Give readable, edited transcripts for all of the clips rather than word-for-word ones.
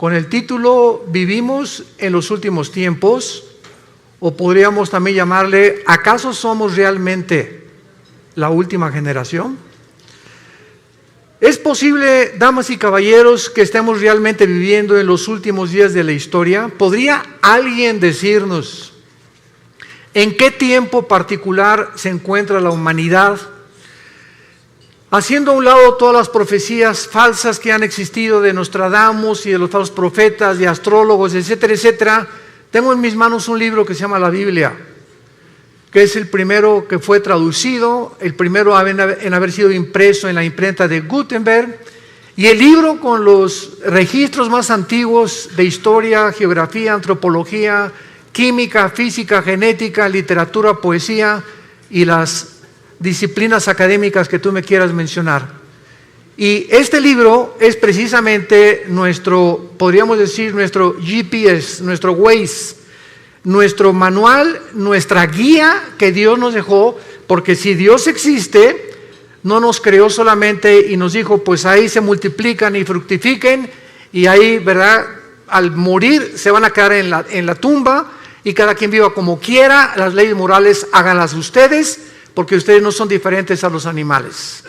con el título Vivimos en los últimos tiempos, o podríamos también llamarle ¿acaso somos realmente la última generación? ¿Es posible, damas y caballeros, que estemos realmente viviendo en los últimos días de la historia? ¿Podría alguien decirnos en qué tiempo particular se encuentra la humanidad? Haciendo a un lado todas las profecías falsas que han existido de Nostradamus y de los falsos profetas, de astrólogos, etcétera, etcétera, tengo en mis manos un libro que se llama la Biblia, que es el primero que fue traducido, el primero en haber sido impreso en la imprenta de Gutenberg, y el libro con los registros más antiguos de historia, geografía, antropología, química, física, genética, literatura, poesía y las disciplinas académicas que tú me quieras mencionar. Y este libro es precisamente nuestro, podríamos decir, nuestro GPS, nuestro Waze, nuestro manual, nuestra guía que Dios nos dejó, porque si Dios existe, no nos creó solamente y nos dijo, pues ahí se multiplican y fructifiquen, y ahí, ¿verdad?, al morir se van a quedar en la tumba, y cada quien viva como quiera, las leyes morales háganlas ustedes, porque ustedes no son diferentes a los animales.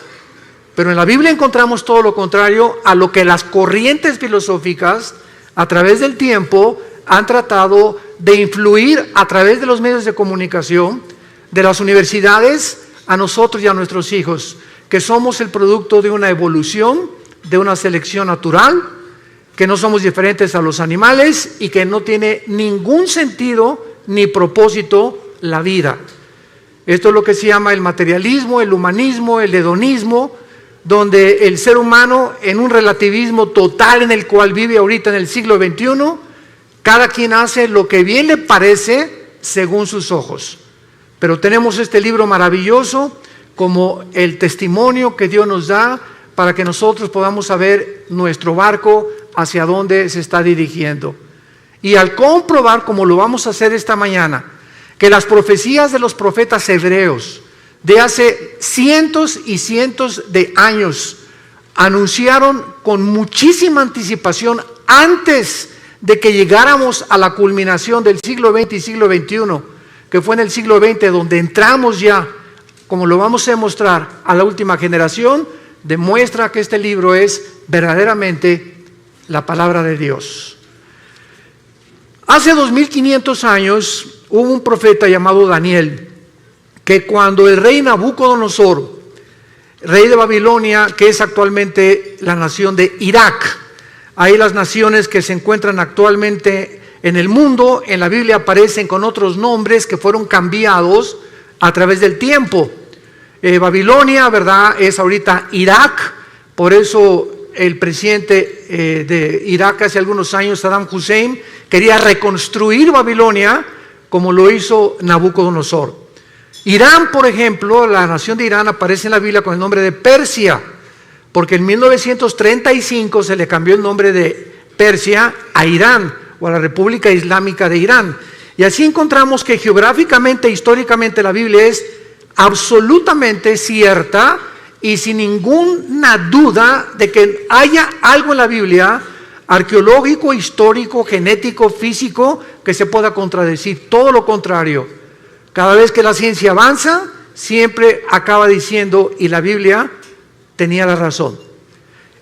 Pero en la Biblia encontramos todo lo contrario a lo que las corrientes filosóficas a través del tiempo han tratado de influir a través de los medios de comunicación, de las universidades, a nosotros y a nuestros hijos, que somos el producto de una evolución, de una selección natural, que no somos diferentes a los animales y que no tiene ningún sentido ni propósito la vida. Esto es lo que se llama el materialismo, el humanismo, el hedonismo, donde el ser humano, en un relativismo total en el cual vive ahorita en el siglo XXI, cada quien hace lo que bien le parece según sus ojos. Pero tenemos este libro maravilloso como el testimonio que Dios nos da para que nosotros podamos saber nuestro barco hacia dónde se está dirigiendo. Y al comprobar, como lo vamos a hacer esta mañana, que las profecías de los profetas hebreos de hace cientos y cientos de años anunciaron con muchísima anticipación antes de que llegáramos a la culminación del siglo XX y siglo XXI, que fue en el siglo XX donde entramos ya, como lo vamos a demostrar, a la última generación, demuestra que este libro es verdaderamente la palabra de Dios. Hace 2500 años hubo un profeta llamado Daniel, que cuando el rey Nabucodonosor, rey de Babilonia, que es actualmente la nación de Irak, hay las naciones que se encuentran actualmente en el mundo, en la Biblia aparecen con otros nombres que fueron cambiados a través del tiempo. Babilonia, ¿verdad?, es ahorita Irak, por eso el presidente de Irak hace algunos años, Saddam Hussein, quería reconstruir Babilonia como lo hizo Nabucodonosor. Irán, por ejemplo, la nación de Irán aparece en la Biblia con el nombre de Persia, porque en 1935 se le cambió el nombre de Persia a Irán, o a la República Islámica de Irán. Y así encontramos que geográficamente, históricamente, la Biblia es absolutamente cierta y sin ninguna duda de que haya algo en la Biblia arqueológico, histórico, genético, físico que se pueda contradecir. Todo lo contrario, cada vez que la ciencia avanza siempre acaba diciendo, y la Biblia tenía la razón.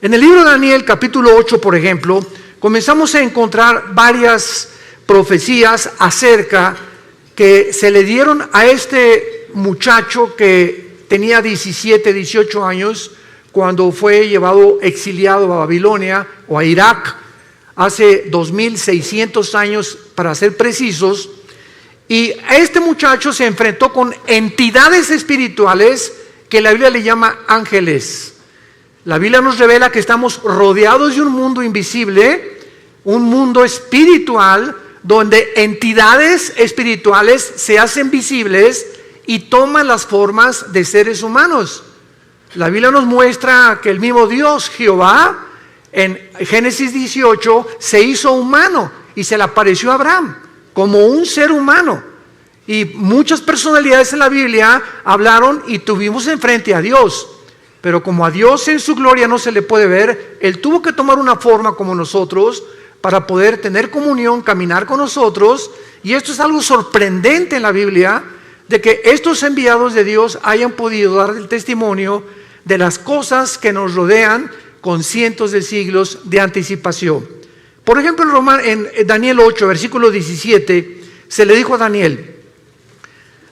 En el libro de Daniel capítulo 8, por ejemplo, comenzamos a encontrar varias profecías acerca que se le dieron a este muchacho que tenía 17, 18 años cuando fue llevado exiliado a Babilonia o a Irak hace 2600 años para ser precisos, y este muchacho se enfrentó con entidades espirituales que la Biblia le llama ángeles. La Biblia nos revela que estamos rodeados de un mundo invisible, un mundo espiritual, donde entidades espirituales se hacen visibles y toman las formas de seres humanos. La Biblia nos muestra que el mismo Dios, Jehová, en Génesis 18, se hizo humano y se le apareció a Abraham como un ser humano. Y muchas personalidades en la Biblia hablaron y tuvimos enfrente a Dios. Pero como a Dios en su gloria no se le puede ver, Él tuvo que tomar una forma como nosotros para poder tener comunión, caminar con nosotros. Y esto es algo sorprendente en la Biblia, de que estos enviados de Dios hayan podido dar el testimonio de las cosas que nos rodean con cientos de siglos de anticipación. Por ejemplo, en Daniel 8, versículo 17, se le dijo a Daniel: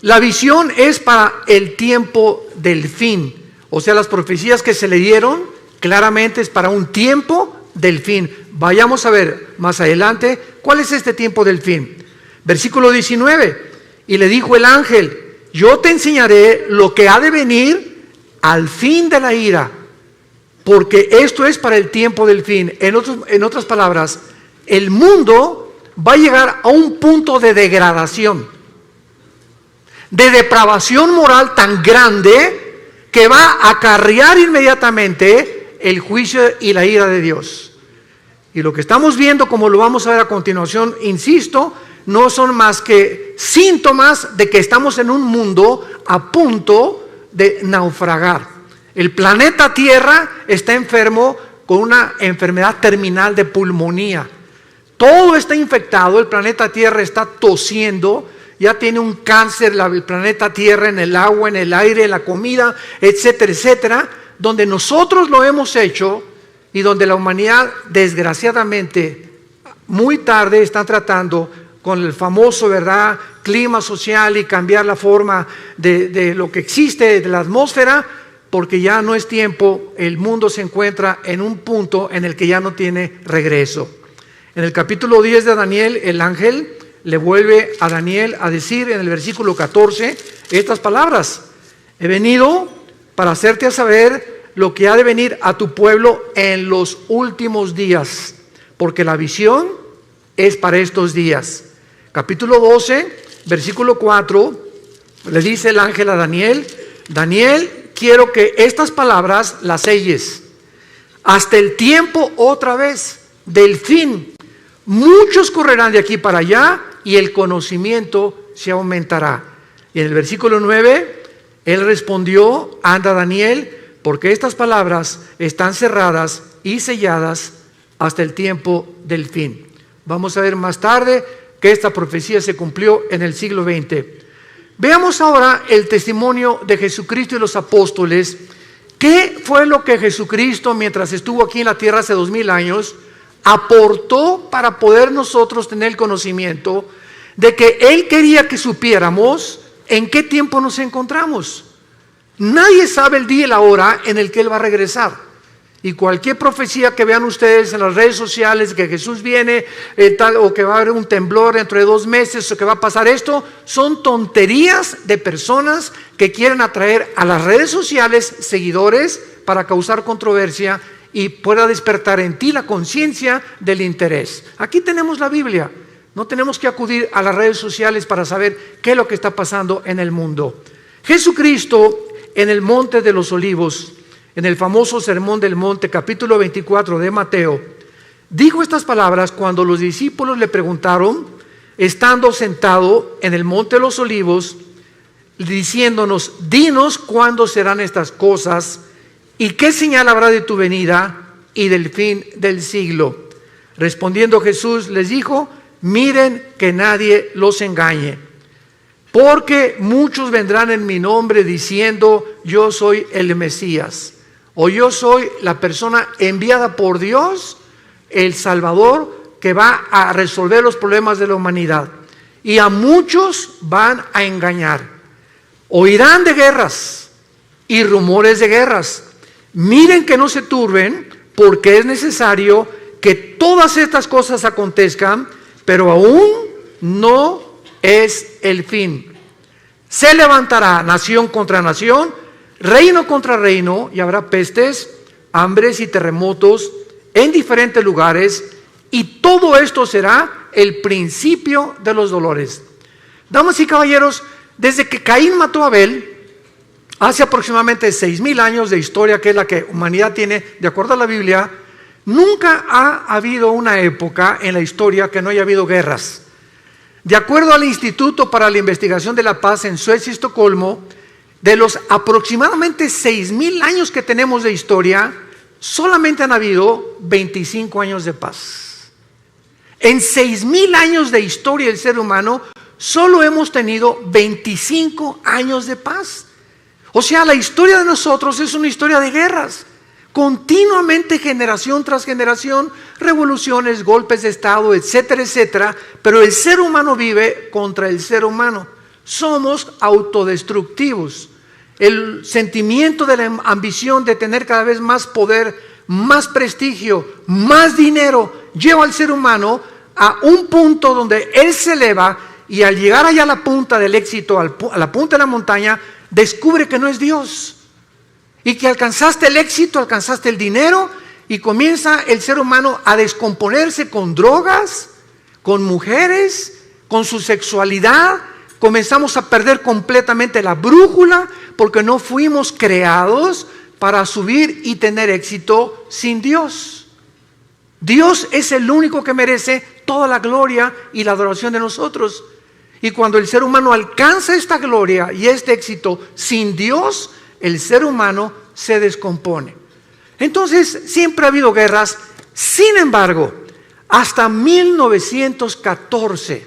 la visión es para el tiempo del fin. O sea, las profecías que se le dieron claramente es para un tiempo del fin. Vayamos a ver más adelante cuál es este tiempo del fin. Versículo 19, y le dijo el ángel: yo te enseñaré lo que ha de venir al fin de la ira, porque esto es para el tiempo del fin. En otras palabras, el mundo va a llegar a un punto de degradación, de depravación moral tan grande que va a acarrear inmediatamente el juicio y la ira de Dios. Y lo que estamos viendo, como lo vamos a ver a continuación, insisto, no son más que síntomas de que estamos en un mundo a punto de naufragar. El planeta Tierra está enfermo con una enfermedad terminal de pulmonía. Todo está infectado, el planeta Tierra está tosiendo, ya tiene un cáncer el planeta Tierra en el agua, en el aire, en la comida, etcétera, etcétera, donde nosotros lo hemos hecho y donde la humanidad, desgraciadamente, muy tarde está tratando con el famoso, ¿verdad?, clima social y cambiar la forma de lo que existe, de la atmósfera, porque ya no es tiempo, el mundo se encuentra en un punto en el que ya no tiene regreso. En el capítulo 10 de Daniel, el ángel le vuelve a Daniel a decir en el versículo 14 estas palabras: he venido para hacerte a saber lo que ha de venir a tu pueblo en los últimos días, porque la visión es para estos días. Capítulo 12, versículo 4, le dice el ángel a Daniel: Daniel, quiero que estas palabras las selles hasta el tiempo otra vez del fin. Muchos correrán de aquí para allá y el conocimiento se aumentará. Y en el versículo 9, él respondió: anda, Daniel, porque estas palabras están cerradas y selladas hasta el tiempo del fin. Vamos a ver más tarde que esta profecía se cumplió en el siglo XX. Veamos ahora el testimonio de Jesucristo y los apóstoles. ¿Qué fue lo que Jesucristo, mientras estuvo aquí en la tierra hace 2000 años, aportó para poder nosotros tener el conocimiento de que Él quería que supiéramos en qué tiempo nos encontramos? Nadie sabe el día y la hora en el que Él va a regresar. Y cualquier profecía que vean ustedes en las redes sociales, que Jesús viene, o que va a haber un temblor dentro de 2 meses, o que va a pasar esto, son tonterías de personas que quieren atraer a las redes sociales seguidores para causar controversia y pueda despertar en ti la conciencia del interés. Aquí tenemos la Biblia. No tenemos que acudir a las redes sociales para saber qué es lo que está pasando en el mundo. Jesucristo, en el Monte de los Olivos, en el famoso Sermón del Monte, capítulo 24 de Mateo, dijo estas palabras cuando los discípulos le preguntaron, estando sentado en el Monte de los Olivos, diciéndonos: dinos cuándo serán estas cosas y qué señal habrá de tu venida y del fin del siglo. Respondiendo Jesús les dijo: miren que nadie los engañe, porque muchos vendrán en mi nombre diciendo: yo soy el Mesías, o yo soy la persona enviada por Dios, el Salvador, que va a resolver los problemas de la humanidad. Y a muchos van a engañar. Oirán de guerras y rumores de guerras. Miren que no se turben, porque es necesario que todas estas cosas acontezcan, pero aún no es el fin. Se levantará nación contra nación, reino contra reino, y habrá pestes, hambres y terremotos en diferentes lugares, y todo esto será el principio de los dolores. Damas y caballeros, desde que Caín mató a Abel, hace aproximadamente 6000 años de historia, que es la que la humanidad tiene de acuerdo a la Biblia, nunca ha habido una época en la historia que no haya habido guerras. De acuerdo al Instituto para la Investigación de la Paz en Suecia y Estocolmo, de los aproximadamente 6000 años que tenemos de historia, solamente han habido 25 años de paz. En 6,000 años de historia del ser humano, solo hemos tenido 25 años de paz. O sea, la historia de nosotros es una historia de guerras. Continuamente, generación tras generación, revoluciones, golpes de estado, etcétera, etcétera. Pero el ser humano vive contra el ser humano. Somos autodestructivos. El sentimiento de la ambición de tener cada vez más poder, más prestigio, más dinero, lleva al ser humano a un punto donde él se eleva y al llegar allá a la punta del éxito, a la punta de la montaña, descubre que no es Dios. Y que alcanzaste el éxito, alcanzaste el dinero y comienza el ser humano a descomponerse con drogas, con mujeres, con su sexualidad. Comenzamos a perder completamente la brújula porque no fuimos creados para subir y tener éxito sin Dios. Dios es el único que merece toda la gloria y la adoración de nosotros. Y cuando el ser humano alcanza esta gloria y este éxito sin Dios, el ser humano se descompone. Entonces, siempre ha habido guerras. Sin embargo, hasta 1914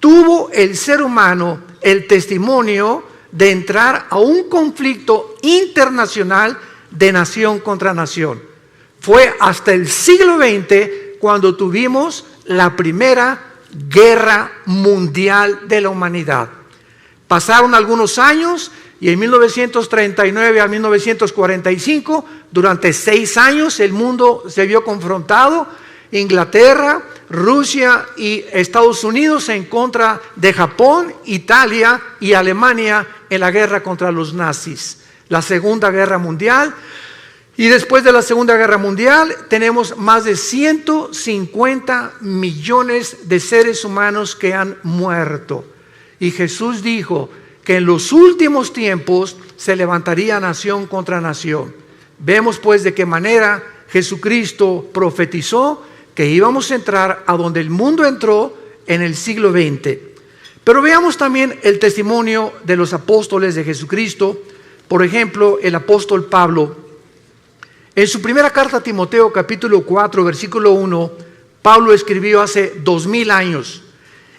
tuvo el ser humano el testimonio de entrar a un conflicto internacional de nación contra nación. Fue hasta el siglo XX cuando tuvimos la primera guerra mundial de la humanidad. Pasaron algunos años y en 1939 a 1945, durante 6 años, el mundo se vio confrontado. Inglaterra, Rusia y Estados Unidos en contra de Japón, Italia y Alemania en la guerra contra los nazis. La Segunda Guerra Mundial. Y después de la Segunda Guerra Mundial tenemos más de 150 millones de seres humanos que han muerto. Y Jesús dijo que en los últimos tiempos se levantaría nación contra nación. Vemos pues de qué manera Jesucristo profetizó que íbamos a entrar a donde el mundo entró en el siglo XX. Pero veamos también el testimonio de los apóstoles de Jesucristo. Por ejemplo, el apóstol Pablo. En su primera carta a Timoteo, capítulo 4, versículo 1, Pablo escribió hace 2000 años.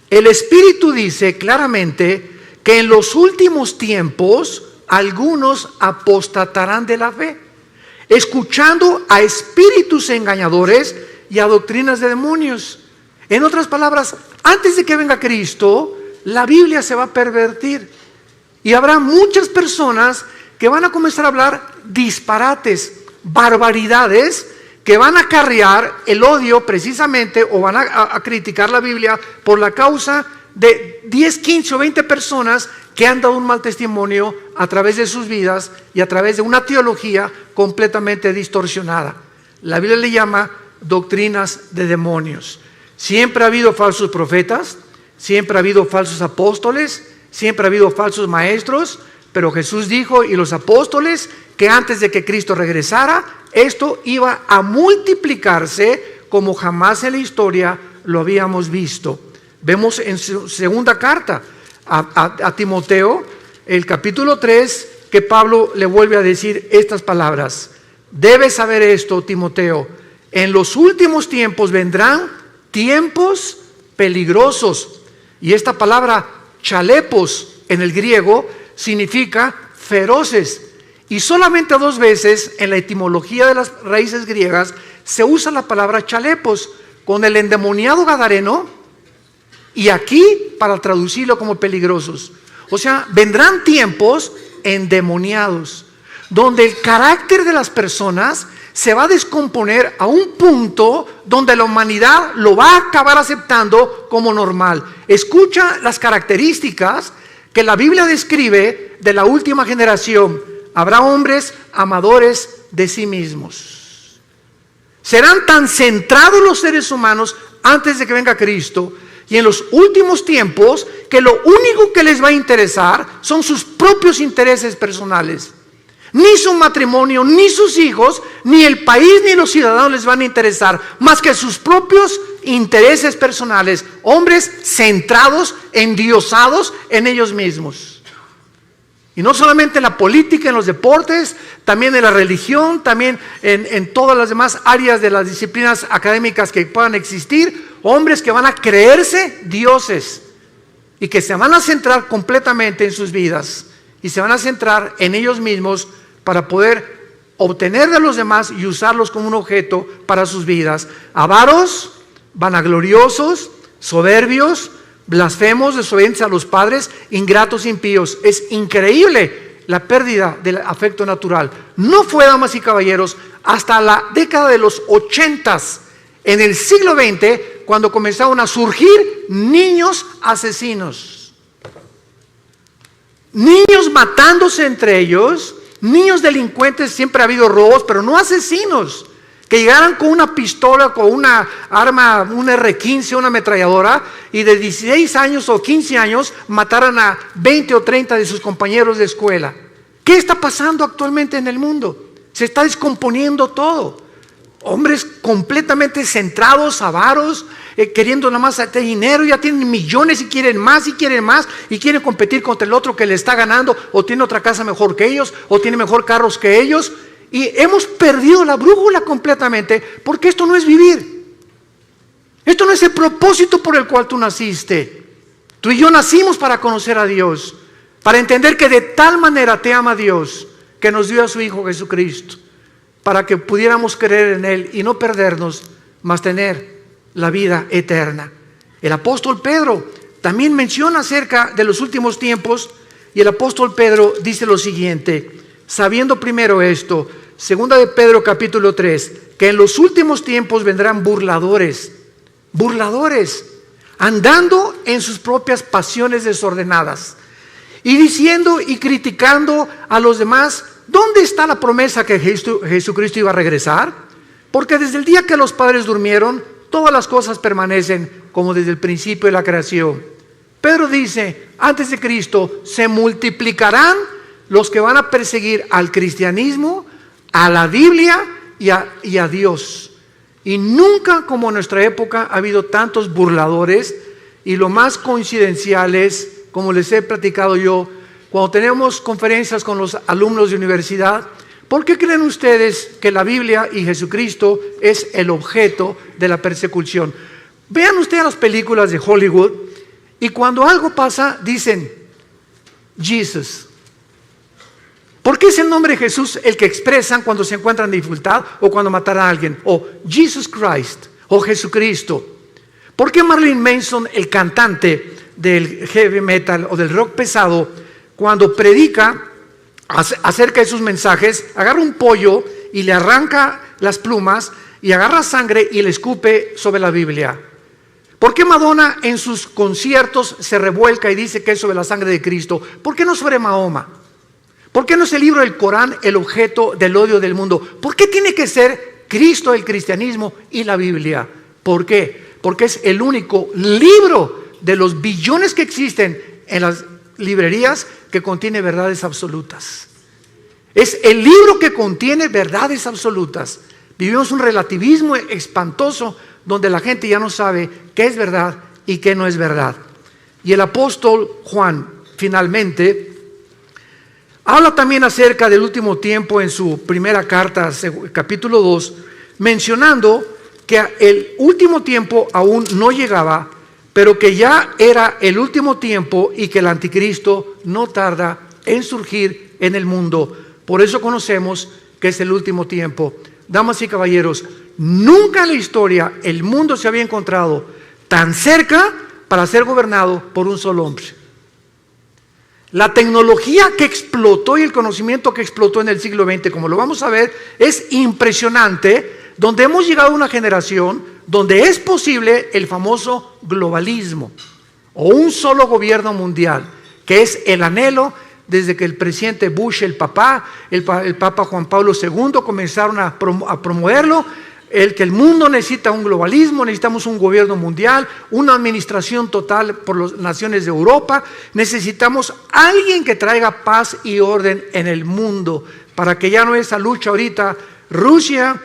El Espíritu dice claramente que en los últimos tiempos algunos apostatarán de la fe, escuchando a espíritus engañadores y a doctrinas de demonios. En otras palabras, antes de que venga Cristo, la Biblia se va a pervertir y habrá muchas personas que van a comenzar a hablar disparates, barbaridades, que van a acarrear el odio precisamente, o van a criticar la Biblia por la causa de 10, 15 o 20 personas que han dado un mal testimonio a través de sus vidas y a través de una teología completamente distorsionada. La Biblia le llama doctrinas de demonios. Siempre ha habido falsos profetas, siempre ha habido falsos apóstoles, siempre ha habido falsos maestros, pero Jesús dijo, y los apóstoles, que antes de que Cristo regresara, esto iba a multiplicarse como jamás en la historia lo habíamos visto. Vemos en su segunda carta a Timoteo, el capítulo 3, que Pablo le vuelve a decir estas palabras. Debes saber esto, Timoteo, en los últimos tiempos vendrán tiempos peligrosos. Y esta palabra chalepos en el griego significa feroces. Y solamente 2 veces en la etimología de las raíces griegas se usa la palabra chalepos, con el endemoniado gadareno y aquí para traducirlo como peligrosos. O sea, vendrán tiempos endemoniados, donde el carácter de las personas se va a descomponer a un punto donde la humanidad lo va a acabar aceptando como normal. Escucha las características que la Biblia describe de la última generación. Habrá hombres amadores de sí mismos. Serán tan centrados los seres humanos antes de que venga Cristo y en los últimos tiempos que lo único que les va a interesar son sus propios intereses personales. Ni su matrimonio, ni sus hijos, ni el país, ni los ciudadanos les van a interesar más que sus propios intereses personales. Hombres centrados, endiosados en ellos mismos. Y no solamente en la política, en los deportes, también en la religión, también en todas las demás áreas de las disciplinas académicas que puedan existir. hombres que van a creerse dioses y que se van a centrar completamente en sus vidas y se van a centrar en ellos mismos para poder obtener de los demás y usarlos como un objeto para sus vidas. Avaros, vanagloriosos, soberbios, blasfemos, desobedientes a los padres, ingratos, impíos. Es increíble la pérdida del afecto natural. No fue, damas y caballeros, hasta la década de los 80s, en el siglo XX, cuando comenzaron a surgir niños asesinos. Niños matándose entre ellos, niños delincuentes. Siempre ha habido robos, pero no asesinos que llegaran con una pistola, con una arma, un R-15, una ametralladora, y de 16 años o 15 años mataran a 20 o 30 de sus compañeros de escuela. ¿Qué está pasando actualmente en el mundo? Se está descomponiendo todo. Hombres completamente centrados, avaros, queriendo nada más tener dinero, ya tienen millones y quieren más y quieren más y quieren competir contra el otro que le está ganando, o tiene otra casa mejor que ellos, o tiene mejor carros que ellos. Y hemos perdido la brújula completamente, porque esto no es vivir. Esto no es el propósito por el cual tú naciste. Tú y yo nacimos para conocer a Dios, para entender que de tal manera te ama Dios, que nos dio a su Hijo Jesucristo, para que pudiéramos creer en Él y no perdernos, mas tener la vida eterna. El apóstol Pedro también menciona acerca de los últimos tiempos, y el apóstol Pedro dice lo siguiente: sabiendo primero esto, segunda de Pedro capítulo 3, que en los últimos tiempos vendrán burladores, andando en sus propias pasiones desordenadas, y diciendo y criticando a los demás, ¿dónde está la promesa que Jesucristo iba a regresar? Porque desde el día que los padres durmieron, todas las cosas permanecen como desde el principio de la creación. Pedro dice, antes de Cristo se multiplicarán los que van a perseguir al cristianismo, a la Biblia y a Dios. Y nunca como en nuestra época ha habido tantos burladores, y lo más coincidencial es, como les he platicado yo, cuando tenemos conferencias con los alumnos de universidad, ¿por qué creen ustedes que la Biblia y Jesucristo es el objeto de la persecución? Vean ustedes las películas de Hollywood, y cuando algo pasa dicen Jesus. ¿Por qué es el nombre de Jesús el que expresan cuando se encuentran en dificultad o cuando matan a alguien? O Jesus Christ, o Jesucristo. ¿Por qué Marilyn Manson, el cantante del heavy metal o del rock pesado, cuando predica acerca de sus mensajes, agarra un pollo y le arranca las plumas y agarra sangre y le escupe sobre la Biblia? ¿Por qué Madonna en sus conciertos se revuelca y dice que es sobre la sangre de Cristo? ¿Por qué no sobre Mahoma? ¿Por qué no es el libro del Corán el objeto del odio del mundo? ¿Por qué tiene que ser Cristo, el cristianismo y la Biblia? ¿Por qué? Porque es el único libro de los billones que existen en las librerías que contiene verdades absolutas. Es el libro que contiene verdades absolutas. Vivimos un relativismo espantoso donde la gente ya no sabe qué es verdad y qué no es verdad. Y el apóstol Juan finalmente habla también acerca del último tiempo en su primera carta, capítulo 2, mencionando que el último tiempo aún no llegaba, pero que ya era el último tiempo y que el anticristo no tarda en surgir en el mundo. Por eso conocemos que es el último tiempo. Damas y caballeros, nunca en la historia el mundo se había encontrado tan cerca para ser gobernado por un solo hombre. La tecnología que explotó y el conocimiento que explotó en el siglo XX, como lo vamos a ver, es impresionante, donde hemos llegado a una generación donde es posible el famoso globalismo o un solo gobierno mundial, que es el anhelo desde que el presidente Bush, el Papa Juan Pablo II comenzaron a promoverlo, que el mundo necesita un globalismo, necesitamos un gobierno mundial, una administración total por las naciones de Europa, necesitamos alguien que traiga paz y orden en el mundo, para que ya no esa lucha ahorita, Rusia,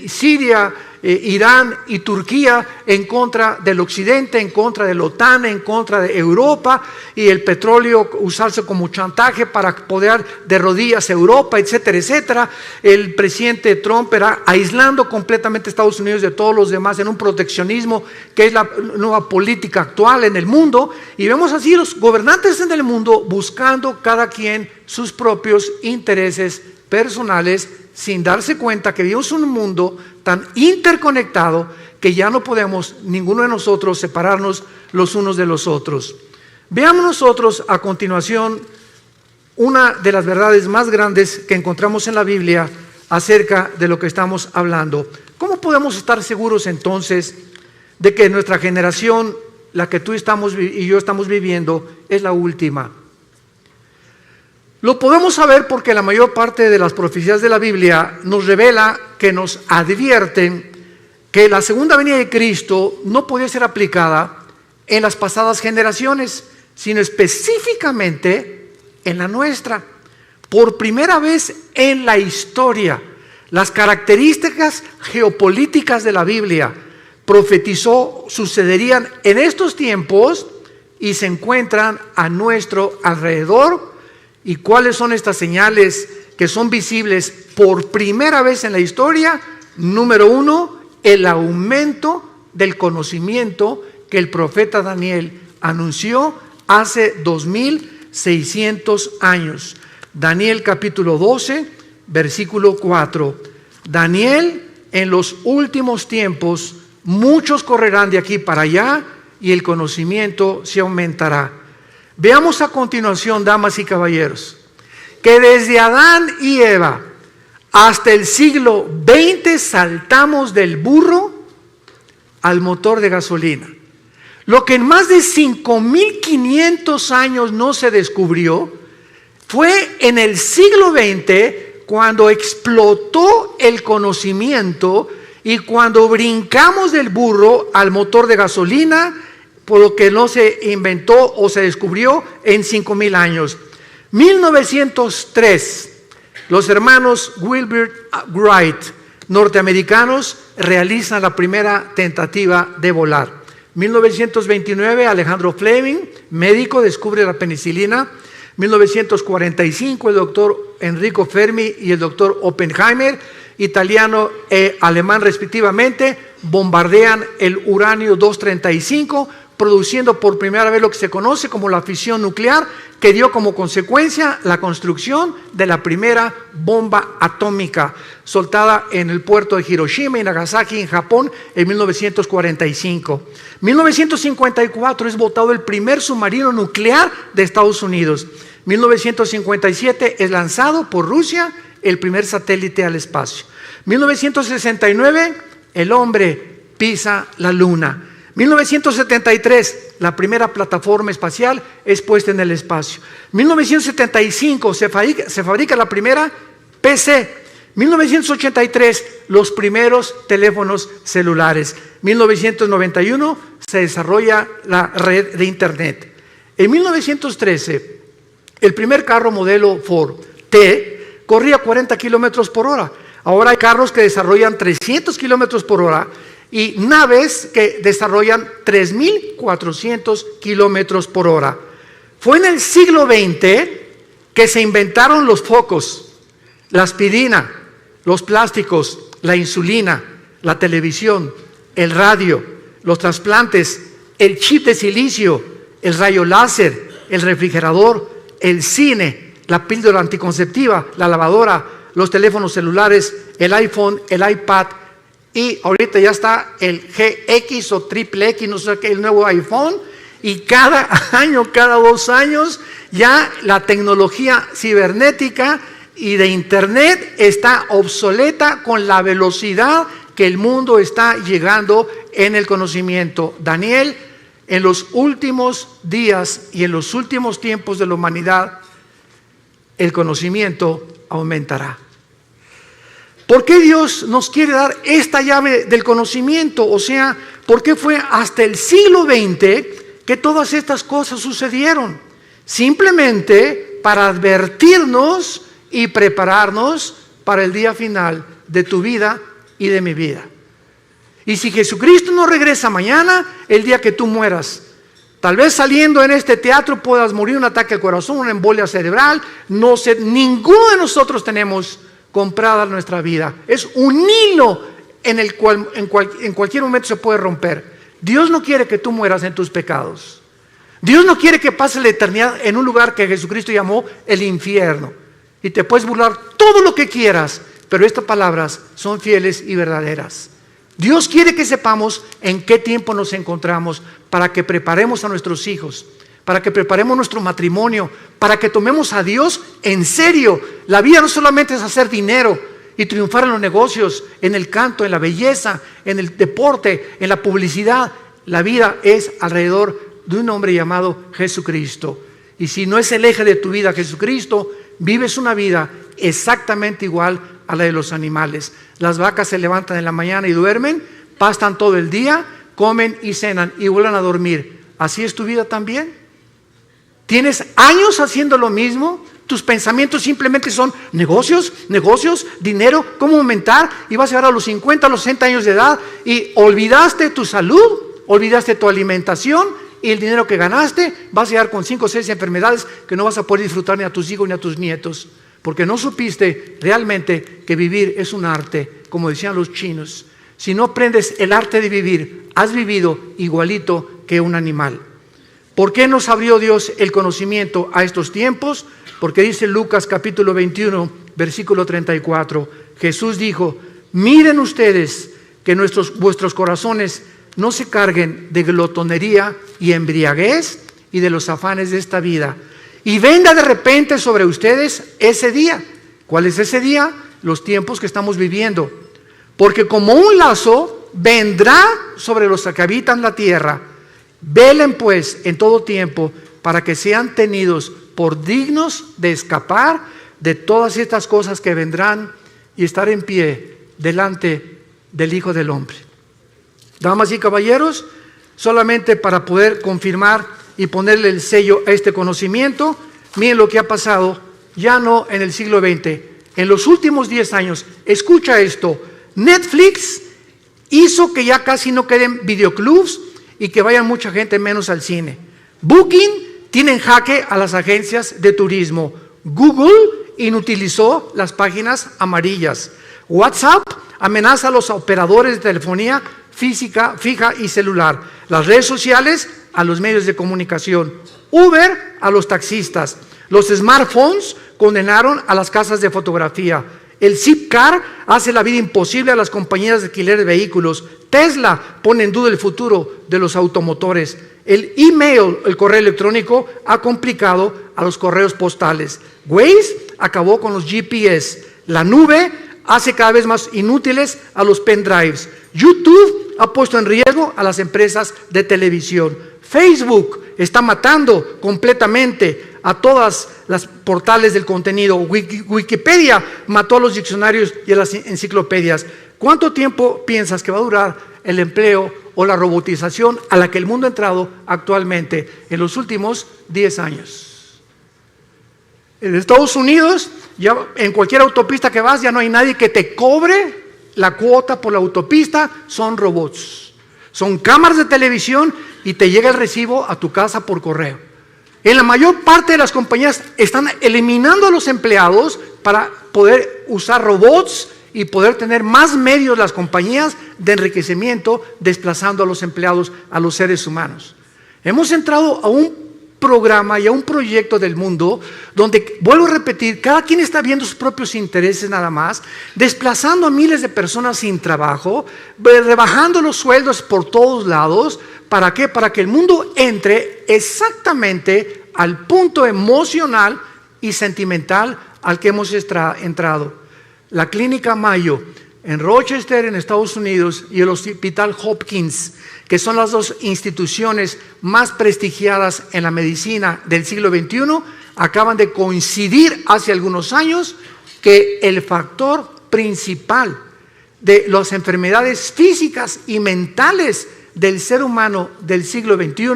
Siria, Irán y Turquía en contra del occidente, en contra de la OTAN, en contra de Europa, y el petróleo usarse como chantaje para poder de rodillas a Europa, etcétera, etcétera. El presidente Trump era aislando completamente a Estados Unidos de todos los demás en un proteccionismo que es la nueva política actual en el mundo, y vemos así los gobernantes en el mundo buscando cada quien sus propios intereses personales, sin darse cuenta que vivimos en un mundo tan interconectado que ya no podemos ninguno de nosotros separarnos los unos de los otros. Veamos nosotros a continuación una de las verdades más grandes que encontramos en la Biblia acerca de lo que estamos hablando. ¿Cómo podemos estar seguros entonces de que nuestra generación, la que tú y yo estamos viviendo, es la última? Lo podemos saber porque la mayor parte de las profecías de la Biblia nos revela, que nos advierten que la segunda venida de Cristo no podía ser aplicada en las pasadas generaciones, sino específicamente en la nuestra. Por primera vez en la historia, las características geopolíticas de la Biblia profetizó sucederían en estos tiempos y se encuentran a nuestro alrededor. ¿Y cuáles son estas señales que son visibles por primera vez en la historia? Número uno, el aumento del conocimiento que el profeta Daniel anunció hace 2600 años. Daniel capítulo 12, versículo 4. Daniel, en los últimos tiempos, muchos correrán de aquí para allá y el conocimiento se aumentará. Veamos a continuación, damas y caballeros, que desde Adán y Eva hasta el siglo XX saltamos del burro al motor de gasolina. Lo que en más de 5.500 años no se descubrió fue en el siglo XX cuando explotó el conocimiento y cuando brincamos del burro al motor de gasolina, por lo que no se inventó o se descubrió en 5.000 años. 1903, los hermanos Wilbur Wright, norteamericanos, realizan la primera tentativa de volar. 1929, Alejandro Fleming, médico, descubre la penicilina. 1945, el doctor Enrico Fermi y el doctor Oppenheimer, italiano e alemán respectivamente, bombardean el uranio 235, produciendo por primera vez lo que se conoce como la fisión nuclear, que dio como consecuencia la construcción de la primera bomba atómica, soltada en el puerto de Hiroshima y Nagasaki en Japón en 1945. 1954 es botado el primer submarino nuclear de Estados Unidos. 1957 es lanzado por Rusia el primer satélite al espacio. 1969 el hombre pisa la luna. 1973, la primera plataforma espacial es puesta en el espacio. 1975 se fabrica la primera PC. 1983, los primeros teléfonos celulares. 1991 se desarrolla la red de Internet. En 1913, el primer carro modelo Ford T corría 40 kilómetros por hora. Ahora hay carros que desarrollan 300 kilómetros por hora y naves que desarrollan 3.400 kilómetros por hora. Fue en el siglo XX que se inventaron los focos, la aspirina, los plásticos, la insulina, la televisión, el radio, los trasplantes, el chip de silicio, el rayo láser, el refrigerador, el cine, la píldora anticonceptiva, la lavadora, los teléfonos celulares, el iPhone, el iPad, y ahorita ya está el GX o triple X, no sé qué, el nuevo iPhone, y cada año, cada 2 años, ya la tecnología cibernética y de Internet está obsoleta con la velocidad que el mundo está llegando en el conocimiento. Daniel, en los últimos días y en los últimos tiempos de la humanidad, el conocimiento aumentará. ¿Por qué Dios nos quiere dar esta llave del conocimiento? O sea, ¿por qué fue hasta el siglo XX que todas estas cosas sucedieron? Simplemente para advertirnos y prepararnos para el día final de tu vida y de mi vida. Y si Jesucristo no regresa mañana, el día que tú mueras, tal vez saliendo en este teatro puedas morir de un ataque al corazón, una embolia cerebral, no sé, ninguno de nosotros tenemos comprada nuestra vida. Es un hilo en el cual en cualquier momento se puede romper. Dios no quiere que tú mueras en tus pecados. Dios no quiere que pases la eternidad en un lugar que Jesucristo llamó el infierno. Y te puedes burlar todo lo que quieras, pero estas palabras son fieles y verdaderas. Dios quiere que sepamos en qué tiempo nos encontramos para que preparemos a nuestros hijos, para que preparemos nuestro matrimonio, para que tomemos a Dios en serio. La vida no solamente es hacer dinero y triunfar en los negocios, en el canto, en la belleza, en el deporte, en la publicidad. La vida es alrededor de un hombre llamado Jesucristo. Y si no es el eje de tu vida Jesucristo, vives una vida exactamente igual a la de los animales. Las vacas se levantan en la mañana y duermen, pastan todo el día, comen y cenan y vuelven a dormir. ¿Así es tu vida también? ¿Tienes años haciendo lo mismo? Tus pensamientos simplemente son negocios, dinero, cómo aumentar, y vas a llegar a los 50, a los 60 años de edad y olvidaste tu salud, olvidaste tu alimentación y el dinero que ganaste. Vas a llegar con 5 o 6 enfermedades que no vas a poder disfrutar ni a tus hijos ni a tus nietos, porque no supiste realmente que vivir es un arte, como decían los chinos. Si no aprendes el arte de vivir, has vivido igualito que un animal. ¿Por qué nos abrió Dios el conocimiento a estos tiempos? Porque dice Lucas capítulo 21, versículo 34, Jesús dijo: miren ustedes que vuestros corazones no se carguen de glotonería y embriaguez y de los afanes de esta vida, y venga de repente sobre ustedes ese día. ¿Cuál es ese día? Los tiempos que estamos viviendo. Porque como un lazo vendrá sobre los que habitan la tierra. Velen pues en todo tiempo para que sean tenidos por dignos de escapar de todas estas cosas que vendrán y estar en pie delante del Hijo del Hombre. Damas y caballeros, solamente para poder confirmar y ponerle el sello a este conocimiento, miren lo que ha pasado ya no en el siglo XX, en los últimos 10 años. Escucha esto: Netflix hizo que ya casi no queden videoclubs y que vayan mucha gente menos al cine. Booking tiene en jaque a las agencias de turismo. Google inutilizó las páginas amarillas. WhatsApp amenaza a los operadores de telefonía fija y celular. Las redes sociales a los medios de comunicación. Uber a los taxistas. Los smartphones condenaron a las casas de fotografía. El Zipcar hace la vida imposible a las compañías de alquiler de vehículos. Tesla pone en duda el futuro de los automotores. El email, el correo electrónico, ha complicado a los correos postales. Waze acabó con los GPS. La nube hace cada vez más inútiles a los pendrives. YouTube ha puesto en riesgo a las empresas de televisión. Facebook está matando completamente a todas las portales del contenido. Wikipedia mató a los diccionarios y a las enciclopedias. ¿Cuánto tiempo piensas que va a durar el empleo o la robotización a la que el mundo ha entrado actualmente en los últimos 10 años? En Estados Unidos, ya en cualquier autopista que vas, ya no hay nadie que te cobre la cuota por la autopista, son robots. Son cámaras de televisión y te llega el recibo a tu casa por correo. En la mayor parte de las compañías están eliminando a los empleados para poder usar robots y poder tener más medios las compañías de enriquecimiento, desplazando a los empleados, a los seres humanos. Hemos entrado a un programa y a un proyecto del mundo donde, vuelvo a repetir, cada quien está viendo sus propios intereses nada más, desplazando a miles de personas sin trabajo, rebajando los sueldos por todos lados. ¿Para qué? Para que el mundo entre exactamente al punto emocional y sentimental al que hemos entrado. La Clínica Mayo en Rochester, en Estados Unidos, y el Hospital Hopkins, que son las dos instituciones más prestigiadas en la medicina del siglo XXI, acaban de coincidir hace algunos años que el factor principal de las enfermedades físicas y mentales del ser humano del siglo XXI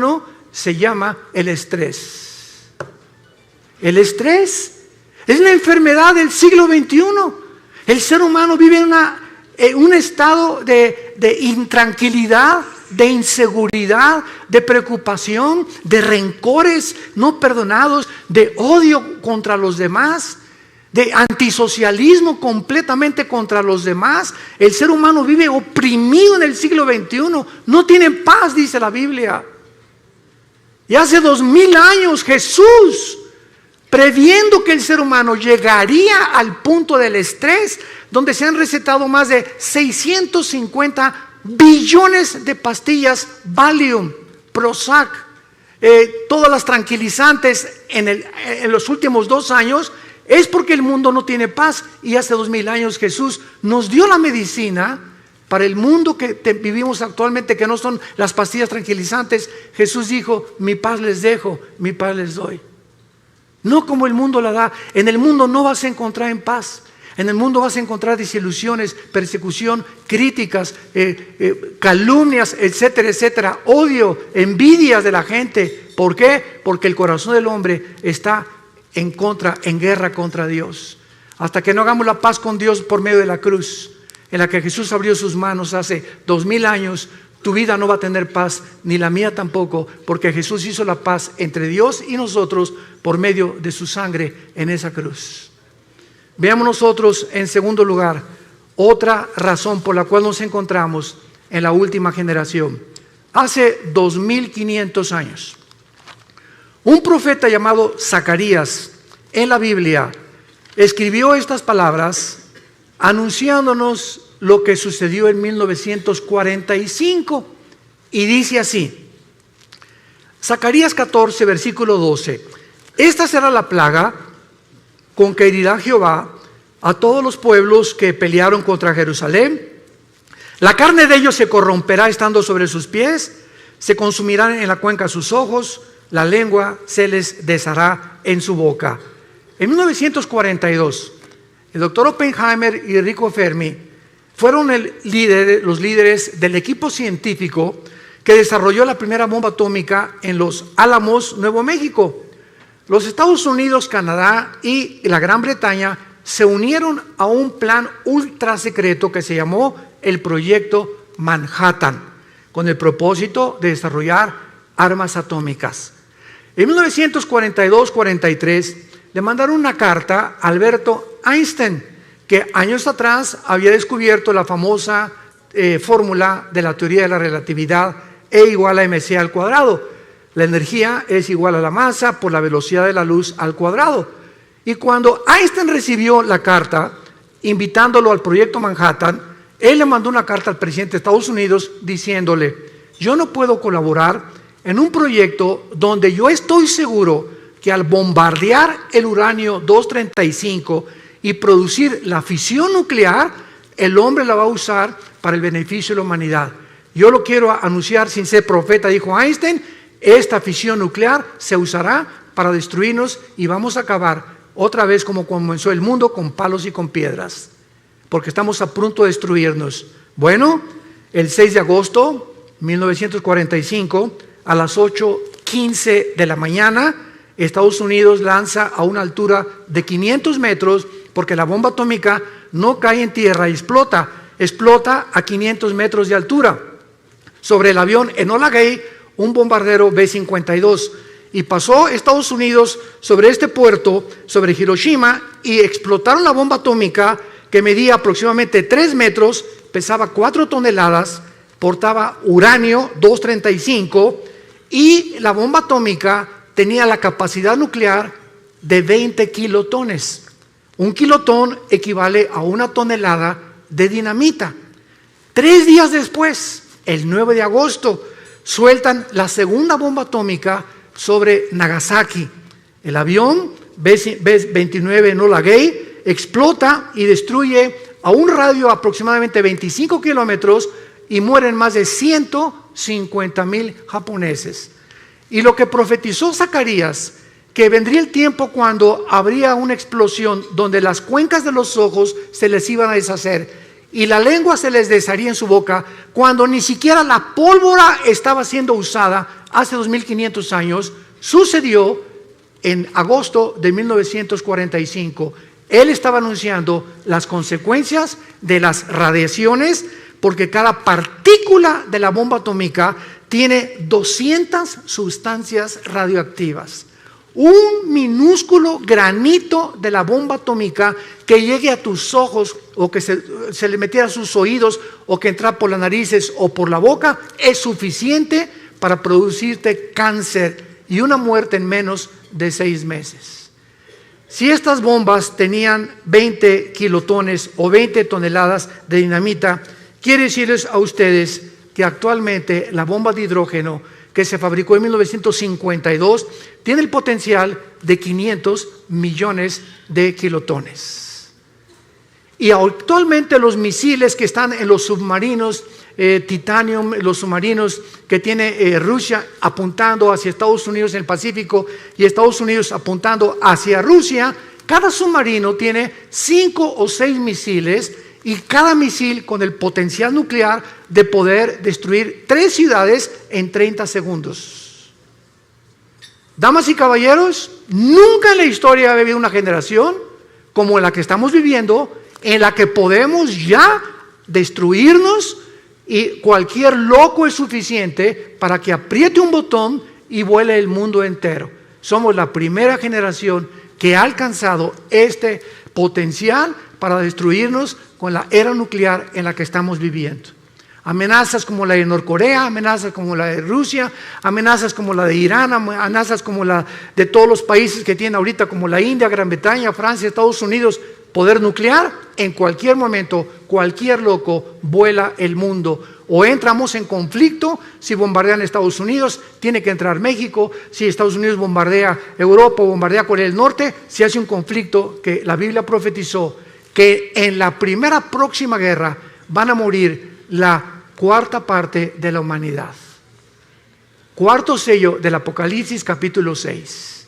se llama el estrés. El estrés es la enfermedad del siglo XXI. El ser humano vive un estado de intranquilidad, de inseguridad, de preocupación, de rencores no perdonados, de odio contra los demás, de antisocialismo completamente contra los demás. El ser humano vive oprimido en el siglo XXI, no tiene paz, dice la Biblia. Y hace 2000 años Jesús, previendo que el ser humano llegaría al punto del estrés, donde se han recetado más de 650 billones de pastillas Valium, Prozac, todas las tranquilizantes en los últimos 2 años, es porque el mundo no tiene paz. Y hace 2000 años Jesús nos dio la medicina para el mundo que vivimos actualmente, que no son las pastillas tranquilizantes. Jesús dijo: mi paz les dejo, mi paz les doy. No como el mundo la da. En el mundo no vas a encontrar en paz. En el mundo vas a encontrar desilusiones, persecución, críticas, calumnias, etcétera, etcétera, odio, envidias de la gente. ¿Por qué? Porque el corazón del hombre está en guerra contra Dios. Hasta que no hagamos la paz con Dios por medio de la cruz, en la que Jesús abrió sus manos hace 2000 años, tu vida no va a tener paz, ni la mía tampoco, porque Jesús hizo la paz entre Dios y nosotros por medio de su sangre en esa cruz. Veamos nosotros, en segundo lugar, otra razón por la cual nos encontramos en la última generación. Hace 2500 años, un profeta llamado Zacarías en la Biblia escribió estas palabras anunciándonos lo que sucedió en 1945, y dice así: Zacarías 14, versículo 12: esta será la plaga con que herirá Jehová a todos los pueblos que pelearon contra Jerusalén. La carne de ellos se corromperá estando sobre sus pies, se consumirán en la cuenca sus ojos, la lengua se les deshará en su boca. En 1942, el doctor Oppenheimer y Enrico Fermi fueron los líderes del equipo científico que desarrolló la primera bomba atómica en Los Álamos, Nuevo México. Los Estados Unidos, Canadá y la Gran Bretaña se unieron a un plan ultra secreto que se llamó el Proyecto Manhattan, con el propósito de desarrollar armas atómicas. En 1942-43 le mandaron una carta a Alberto Einstein, que años atrás había descubierto la famosa fórmula de la teoría de la relatividad, E igual a mc al cuadrado. La energía es igual a la masa por la velocidad de la luz al cuadrado. Y cuando Einstein recibió la carta invitándolo al Proyecto Manhattan, él le mandó una carta al presidente de Estados Unidos diciéndole: yo no puedo colaborar en un proyecto donde yo estoy seguro que al bombardear el uranio 235 y producir la fisión nuclear, el hombre la va a usar para el beneficio de la humanidad. Yo lo quiero anunciar sin ser profeta, dijo Einstein. Esta fisión nuclear se usará para destruirnos y vamos a acabar otra vez como comenzó el mundo, con palos y con piedras, porque estamos a punto de destruirnos. Bueno, el 6 de agosto de 1945, a las 8:15 de la mañana, Estados Unidos lanza a una altura de 500 metros, porque la bomba atómica no cae en tierra y explota a 500 metros de altura, sobre el avión Enola Gay, un bombardero B-52, y pasó Estados Unidos sobre este puerto, sobre Hiroshima, y explotaron la bomba atómica, que medía aproximadamente 3 metros, pesaba 4 toneladas, portaba uranio 235, y la bomba atómica tenía la capacidad nuclear de 20 kilotones. Un kilotón equivale a 1 tonelada de dinamita. 3 días después, el 9 de agosto, sueltan la segunda bomba atómica sobre Nagasaki. El avión B-29 Enola Gay explota y destruye a un radio de aproximadamente 25 kilómetros y mueren más de 150,000 japoneses. Y lo que profetizó Zacarías, que vendría el tiempo cuando habría una explosión donde las cuencas de los ojos se les iban a deshacer y la lengua se les desharía en su boca, cuando ni siquiera la pólvora estaba siendo usada hace 2500 años, sucedió en agosto de 1945. Él estaba anunciando las consecuencias de las radiaciones, porque cada partícula de la bomba atómica tiene 200 sustancias radioactivas. Un minúsculo granito de la bomba atómica que llegue a tus ojos o que se le metiera a sus oídos o que entra por las narices o por la boca es suficiente para producirte cáncer y una muerte en menos de 6 meses. Si estas bombas tenían 20 kilotones o 20 toneladas de dinamita, quiere decirles a ustedes que actualmente la bomba de hidrógeno que se fabricó en 1952 tiene el potencial de 500 millones de kilotones. Y actualmente los misiles que están en los submarinos Titanium, los submarinos que tiene Rusia apuntando hacia Estados Unidos en el Pacífico y Estados Unidos apuntando hacia Rusia, cada submarino tiene 5 o 6 misiles y cada misil con el potencial nuclear de poder destruir 3 ciudades en 30 segundos. Damas y caballeros, nunca en la historia ha habido una generación como la que estamos viviendo, en la que podemos ya destruirnos y cualquier loco es suficiente para que apriete un botón y vuele el mundo entero. Somos la primera generación que ha alcanzado este potencial para destruirnos con la era nuclear en la que estamos viviendo. Amenazas como la de Norcorea, amenazas como la de Rusia, amenazas como la de Irán, amenazas como la de todos los países que tienen ahorita, como la India, Gran Bretaña, Francia, Estados Unidos, poder nuclear. En cualquier momento, cualquier loco vuela el mundo. O entramos en conflicto, si bombardean Estados Unidos, tiene que entrar México. Si Estados Unidos bombardea Europa o bombardea Corea del Norte, se hace un conflicto que la Biblia profetizó que en la primera próxima guerra van a morir la cuarta parte de la humanidad. Cuarto sello del Apocalipsis capítulo 6.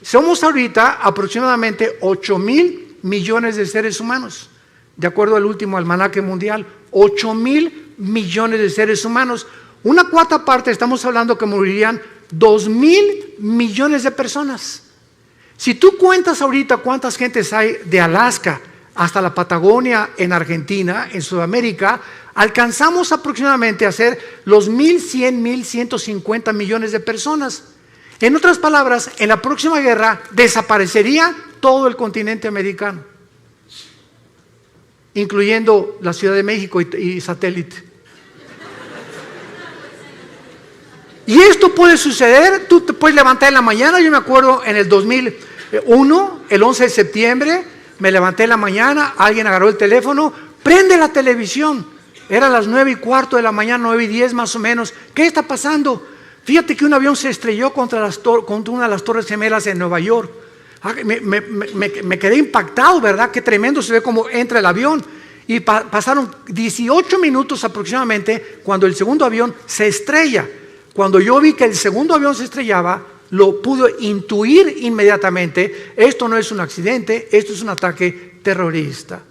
Somos ahorita aproximadamente 8,000 millones de seres humanos, de acuerdo al último almanaque mundial. 8,000 millones de seres humanos. Una cuarta parte, estamos hablando que morirían 2,000 millones de personas. Si tú cuentas ahorita cuántas gentes hay de Alaska hasta la Patagonia en Argentina, en Sudamérica, alcanzamos aproximadamente a ser los 1,100, 1,150 millones de personas. En otras palabras, en la próxima guerra desaparecería todo el continente americano, incluyendo la Ciudad de México y satélite. Y esto puede suceder, tú te puedes levantar en la mañana. Yo me acuerdo en el 2001, el 11 de septiembre, me levanté en la mañana, alguien agarró el teléfono, prende la televisión. Eran las 9:15 de la mañana, 9:10 más o menos. ¿Qué está pasando? Fíjate que un avión se estrelló contra una de las Torres Gemelas en Nueva York. Me quedé impactado, ¿verdad? Qué tremendo se ve cómo entra el avión. Y pasaron 18 minutos aproximadamente cuando el segundo avión se estrella. Cuando yo vi que el segundo avión se estrellaba, lo pude intuir inmediatamente. Esto no es un accidente, esto es un ataque terrorista.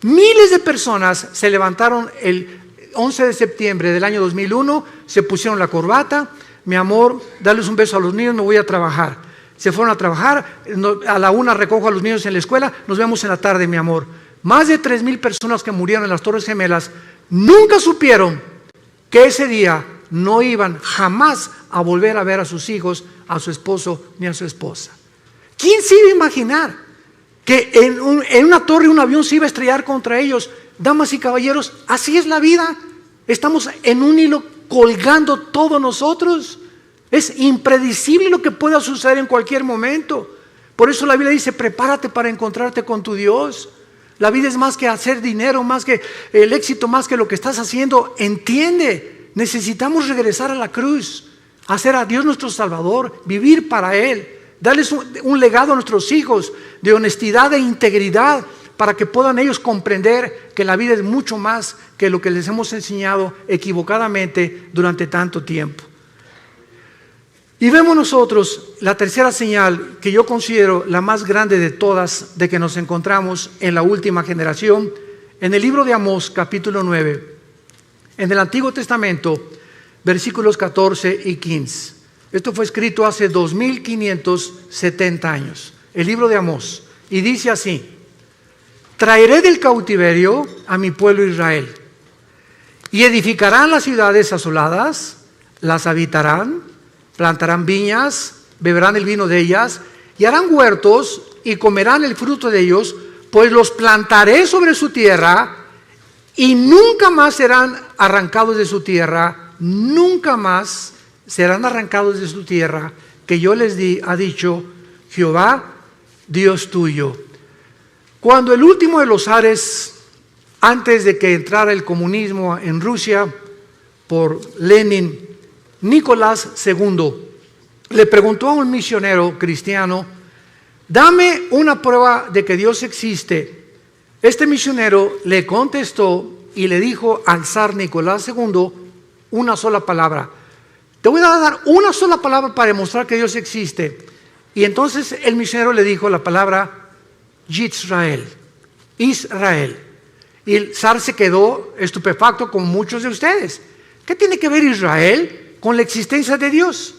Miles de personas se levantaron el 11 de septiembre del año 2001, se pusieron la corbata. Mi amor, darles un beso a los niños, me voy a trabajar. Se fueron a trabajar, a la 1 recojo a los niños en la escuela, nos vemos en la tarde, mi amor. Más de 3,000 personas que murieron en las Torres Gemelas nunca supieron que ese día no iban jamás a volver a ver a sus hijos, a su esposo ni a su esposa. ¿Quién se iba a imaginar que en una torre un avión se iba a estrellar contra ellos? Damas y caballeros, así es la vida. Estamos en un hilo colgando todos nosotros. Es impredecible lo que pueda suceder en cualquier momento. Por eso la Biblia dice, prepárate para encontrarte con tu Dios. La vida es más que hacer dinero, más que el éxito, más que lo que estás haciendo. Entiende, necesitamos regresar a la cruz, hacer a Dios nuestro Salvador, vivir para Él, darles un legado a nuestros hijos de honestidad e integridad, para que puedan ellos comprender que la vida es mucho más que lo que les hemos enseñado equivocadamente durante tanto tiempo. Y vemos nosotros la tercera señal, que yo considero la más grande de todas, de que nos encontramos en la última generación, en el libro de Amós, capítulo 9, en el Antiguo Testamento, versículos 14 y 15. Esto fue escrito hace 2570 años. El libro de Amós, y dice así: traeré del cautiverio a mi pueblo Israel, y edificarán las ciudades asoladas, las habitarán, plantarán viñas, beberán el vino de ellas, y harán huertos y comerán el fruto de ellos, pues los plantaré sobre su tierra y nunca más serán arrancados de su tierra, nunca más serán arrancados de su tierra, que yo les di, ha dicho Jehová, Dios tuyo. Cuando el último de los zares, antes de que entrara el comunismo en Rusia por Lenin, Nicolás II, le preguntó a un misionero cristiano: dame una prueba de que Dios existe. Este misionero le contestó y le dijo al zar Nicolás II una sola palabra: te voy a dar una sola palabra para demostrar que Dios existe. Y entonces el misionero le dijo la palabra Yisrael, Israel. Y el zar se quedó estupefacto, como muchos de ustedes. ¿Qué tiene que ver Israel con la existencia de Dios?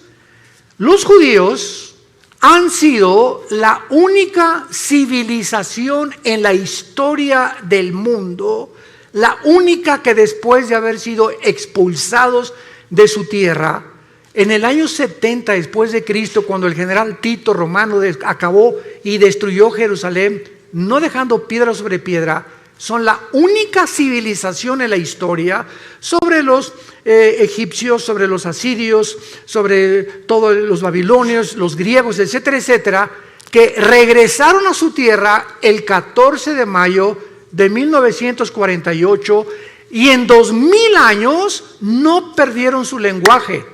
Los judíos han sido la única civilización en la historia del mundo, la única que después de haber sido expulsados de su tierra, en el año 70 después de Cristo, cuando el general Tito romano acabó y destruyó Jerusalén, no dejando piedra sobre piedra, son la única civilización en la historia sobre los egipcios, sobre los asirios, sobre todos los babilonios, los griegos, etcétera, etcétera, que regresaron a su tierra el 14 de mayo de 1948 y en 2000 años no perdieron su lenguaje,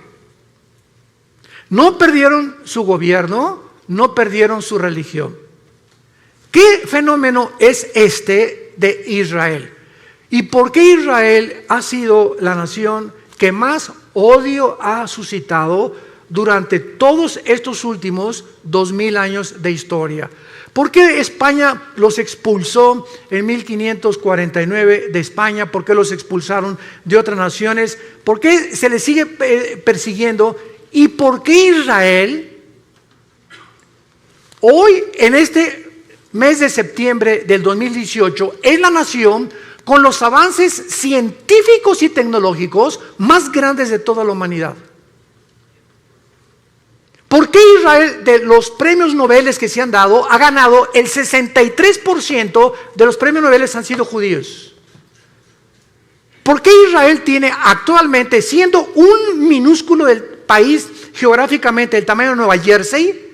no perdieron su gobierno, no perdieron su religión. ¿Qué fenómeno es este de Israel? ¿Y por qué Israel ha sido la nación que más odio ha suscitado durante todos estos últimos 2000 años de historia? ¿Por qué España los expulsó en 1549 de España? ¿Por qué los expulsaron de otras naciones? ¿Por qué se les sigue persiguiendo? ¿Y por qué Israel hoy, en este mes de septiembre del 2018, es la nación con los avances científicos y tecnológicos más grandes de toda la humanidad? ¿Por qué Israel, de los premios Nobel que se han dado, ha ganado el 63% de los premios Nobel han sido judíos? ¿Por qué Israel tiene actualmente, siendo un minúsculo del país geográficamente del tamaño de Nueva Jersey,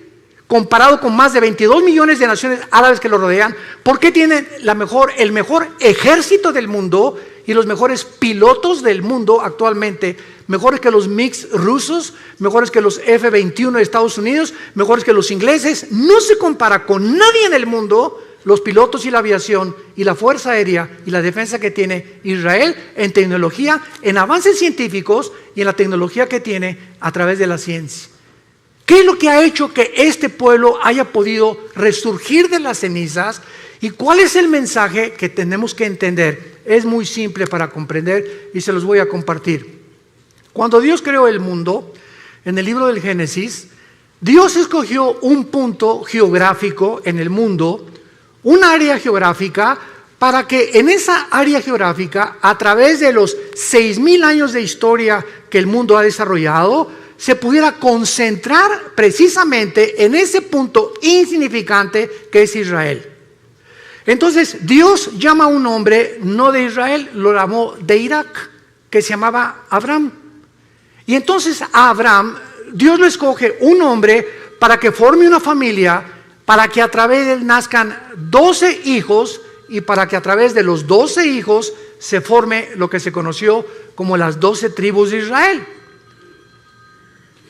comparado con más de 22 millones de naciones árabes que lo rodean, por qué tiene el mejor ejército del mundo y los mejores pilotos del mundo actualmente, mejores que los MiG rusos, mejores que los F-21 de Estados Unidos, mejores que los ingleses? No se compara con nadie en el mundo los pilotos y la aviación y la fuerza aérea y la defensa que tiene Israel en tecnología, en avances científicos y en la tecnología que tiene a través de la ciencia. ¿Qué es lo que ha hecho que este pueblo haya podido resurgir de las cenizas? ¿Y cuál es el mensaje que tenemos que entender? Es muy simple para comprender y se los voy a compartir. Cuando Dios creó el mundo, en el libro del Génesis, Dios escogió un punto geográfico en el mundo, un área geográfica, para que en esa área geográfica, a través de los 6,000 años de historia que el mundo ha desarrollado, se pudiera concentrar precisamente en ese punto insignificante que es Israel. Entonces Dios llama a un hombre, no de Israel, lo llamó de Irak, que se llamaba Abraham. Y entonces a Abraham, Dios le escoge un hombre para que forme una familia, para que a través de él nazcan 12 hijos y para que a través de los 12 hijos se forme lo que se conoció como las 12 tribus de Israel.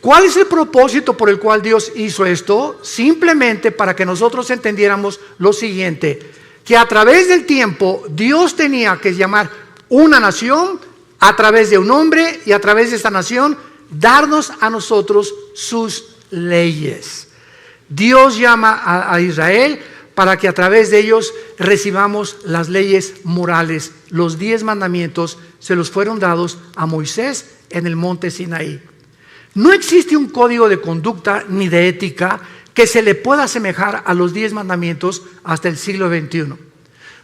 ¿Cuál es el propósito por el cual Dios hizo esto? Simplemente para que nosotros entendiéramos lo siguiente, que a través del tiempo Dios tenía que llamar una nación a través de un hombre y a través de esta nación darnos a nosotros sus leyes. Dios llama a Israel para que a través de ellos recibamos las leyes morales. Los 10 mandamientos se los fueron dados a Moisés en el monte Sinaí. No existe un código de conducta ni de ética que se le pueda asemejar a los 10 mandamientos hasta el siglo XXI.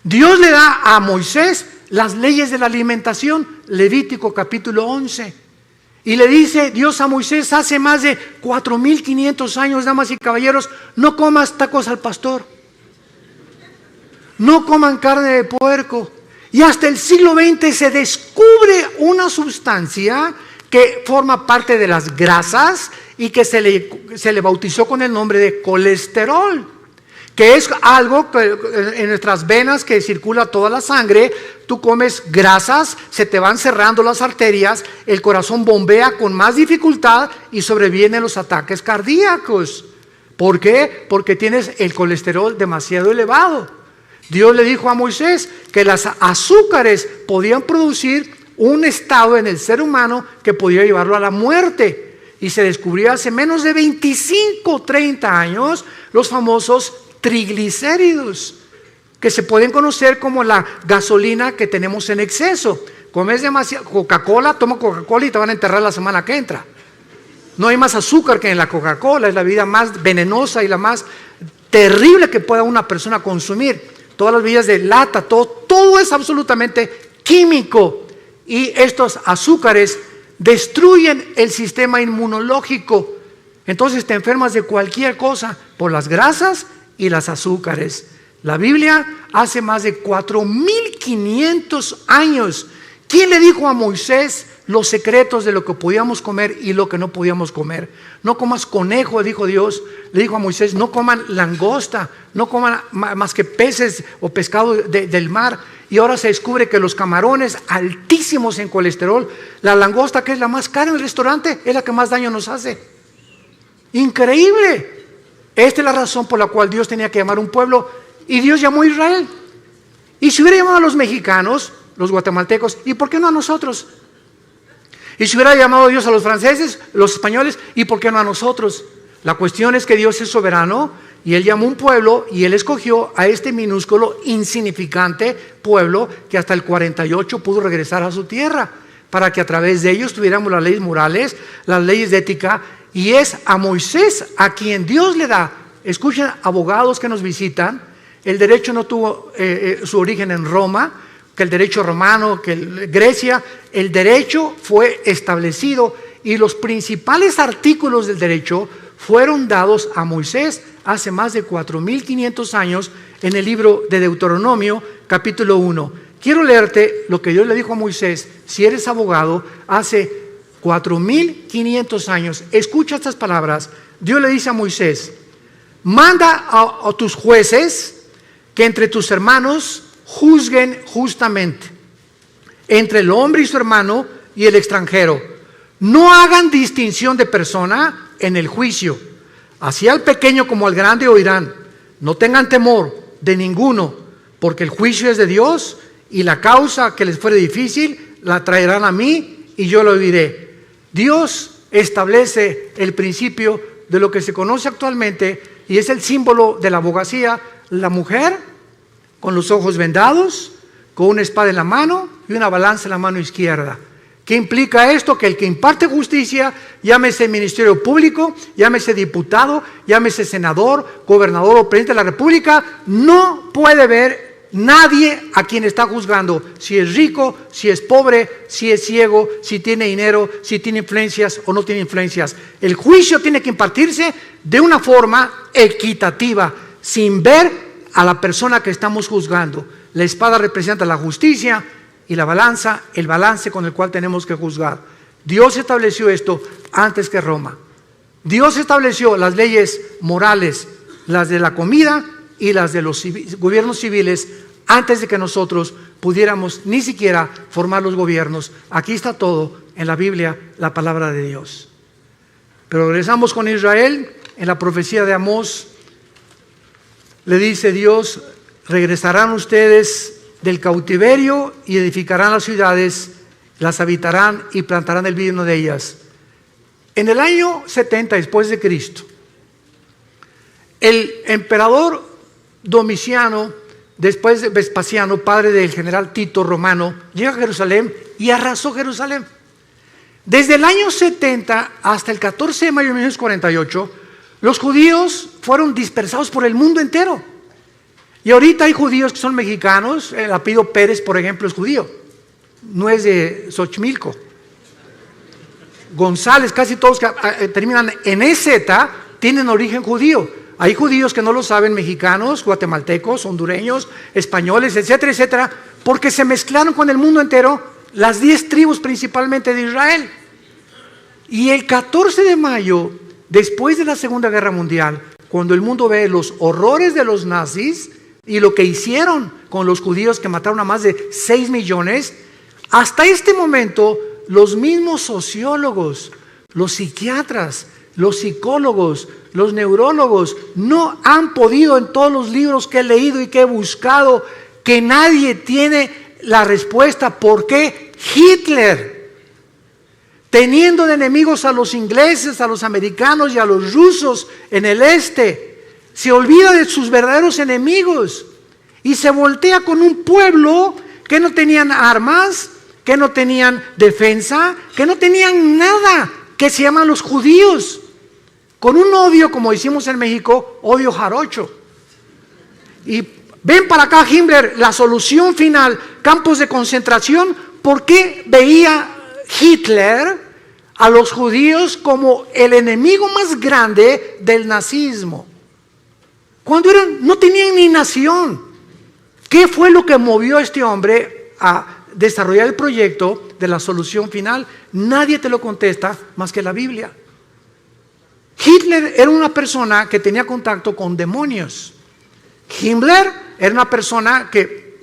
Dios le da a Moisés las leyes de la alimentación, Levítico capítulo 11. Y le dice Dios a Moisés hace más de 4,500 años, damas y caballeros, no comas tacos al pastor, no coman carne de puerco. Y hasta el siglo XX se descubre una sustancia que forma parte de las grasas y que se le bautizó con el nombre de colesterol, que es algo que en nuestras venas que circula toda la sangre. Tú comes grasas, se te van cerrando las arterias, el corazón bombea con más dificultad y sobrevienen los ataques cardíacos. ¿Por qué? Porque tienes el colesterol demasiado elevado. Dios le dijo a Moisés que las azúcares podían producir un estado en el ser humano que podía llevarlo a la muerte. Y se descubrió hace menos de 25, 30 años los famosos triglicéridos, que se pueden conocer como la gasolina que tenemos en exceso. Comes demasiado Coca-Cola, toma Coca-Cola y te van a enterrar la semana que entra. No hay más azúcar que en la Coca-Cola, es la bebida más venenosa y la más terrible que pueda una persona consumir. Todas las bebidas de lata, todo es absolutamente químico, y estos azúcares destruyen el sistema inmunológico. Entonces te enfermas de cualquier cosa por las grasas y las azúcares. La Biblia hace más de 4,500 años. ¿Quién le dijo a Moisés los secretos de lo que podíamos comer y lo que no podíamos comer? No comas conejo, dijo Dios. Le dijo a Moisés, no coman langosta, no coman más que peces o pescado del mar. Y ahora se descubre que los camarones, altísimos en colesterol, la langosta, que es la más cara en el restaurante, es la que más daño nos hace. Increíble. Esta es la razón por la cual Dios tenía que llamar a un pueblo, y Dios llamó a Israel. Y si hubiera llamado a los mexicanos, los guatemaltecos, ¿y por qué no a nosotros? Y si hubiera llamado a Dios a los franceses, los españoles, ¿y por qué no a nosotros? La cuestión es que Dios es soberano, y Él llamó a un pueblo, y Él escogió a este minúsculo, insignificante pueblo que hasta el 48 pudo regresar a su tierra, para que a través de ellos tuviéramos las leyes morales, las leyes de ética. Y es a Moisés a quien Dios le da. Escuchen, abogados que nos visitan, el derecho no tuvo su origen en Roma, que el derecho romano, que Grecia. El derecho fue establecido, y los principales artículos del derecho fueron dados a Moisés hace más de 4,500 años en el libro de Deuteronomio, capítulo 1. Quiero leerte lo que Dios le dijo a Moisés. Si eres abogado, hace 4,500 años, escucha estas palabras. Dios le dice a Moisés: manda a tus jueces que entre tus hermanos juzguen justamente, entre el hombre y su hermano y el extranjero. No hagan distinción de persona en el juicio. Así al pequeño como al grande oirán. No tengan temor de ninguno, porque el juicio es de Dios, y la causa que les fuere difícil la traerán a mí, y yo lo oiré. Dios establece el principio de lo que se conoce actualmente, y es el símbolo de la abogacía: la mujer con los ojos vendados, con una espada en la mano y una balanza en la mano izquierda. ¿Qué implica esto? Que el que imparte justicia, llámese ministerio público, llámese diputado, llámese senador, gobernador o presidente de la república, no puede ver nadie a quien está juzgando, si es rico, si es pobre, si es ciego, si tiene dinero, si tiene influencias o no tiene influencias. El juicio tiene que impartirse de una forma equitativa, sin ver a la persona que estamos juzgando. La espada representa la justicia, y la balanza, el balance con el cual tenemos que juzgar. Dios estableció esto antes que Roma. Dios estableció las leyes morales, las de la comida y las de los gobiernos civiles, antes de que nosotros pudiéramos ni siquiera formar los gobiernos. Aquí está todo en la Biblia, la palabra de Dios. Pero regresamos con Israel. En la profecía de Amós le dice Dios: regresarán ustedes del cautiverio y edificarán las ciudades, las habitarán y plantarán el vino de ellas. En el año 70 después de Cristo, el emperador Domiciano, después de Vespasiano, padre del general Tito romano, llega a Jerusalén y arrasó Jerusalén. Desde el año 70 hasta el 14 de mayo de 1948, Los judíos fueron dispersados por el mundo entero. Y ahorita hay judíos que son mexicanos. El apellido Pérez, por ejemplo, es judío. No es de Xochimilco. González, casi todos que terminan en EZ tienen origen judío. Hay judíos que no lo saben, mexicanos, guatemaltecos, hondureños, españoles, etcétera, etcétera, porque se mezclaron con el mundo entero, las 10 tribus principalmente de Israel. Y el 14 de mayo, después de la Segunda Guerra Mundial, cuando el mundo ve los horrores de los nazis y lo que hicieron con los judíos que mataron a más de 6 millones, hasta este momento los mismos sociólogos, los psiquiatras, los psicólogos, los neurólogos no han podido, en todos los libros que he leído y que he buscado, que nadie tiene la respuesta por qué Hitler, teniendo de enemigos a los ingleses, a los americanos y a los rusos en el este, se olvida de sus verdaderos enemigos y se voltea con un pueblo que no tenían armas, que no tenían defensa, que no tenían nada, que se llaman los judíos, con un odio, como decimos en México, odio jarocho. Y ven para acá Himmler, la solución final, campos de concentración. ¿Por qué veía Hitler a los judíos como el enemigo más grande del nazismo? Cuando no tenían ni nación. ¿Qué fue lo que movió a este hombre a desarrollar el proyecto de la solución final? Nadie te lo contesta más que la Biblia. Hitler era una persona que tenía contacto con demonios. Himmler era una persona que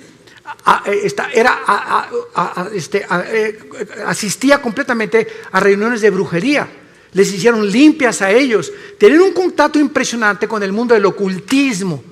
asistía completamente a reuniones de brujería. Les hicieron limpias a ellos. Tenían un contacto impresionante con el mundo del ocultismo.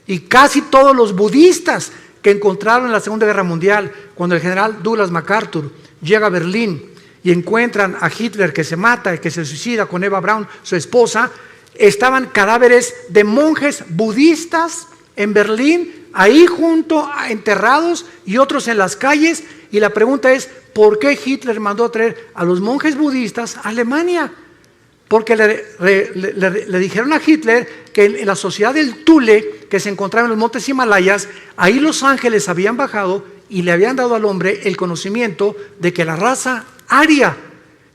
Y casi todos los budistas que encontraron en la Segunda Guerra Mundial, cuando el general Douglas MacArthur llega a Berlín y encuentran a Hitler que se mata, que se suicida con Eva Braun, su esposa, estaban cadáveres de monjes budistas en Berlín, ahí junto, enterrados, y otros en las calles. Y la pregunta es, ¿por qué Hitler mandó a traer a los monjes budistas a Alemania? Porque le dijeron a Hitler que en la sociedad del Thule, que se encontraba en los montes Himalayas, ahí los ángeles habían bajado y le habían dado al hombre el conocimiento de que la raza aria,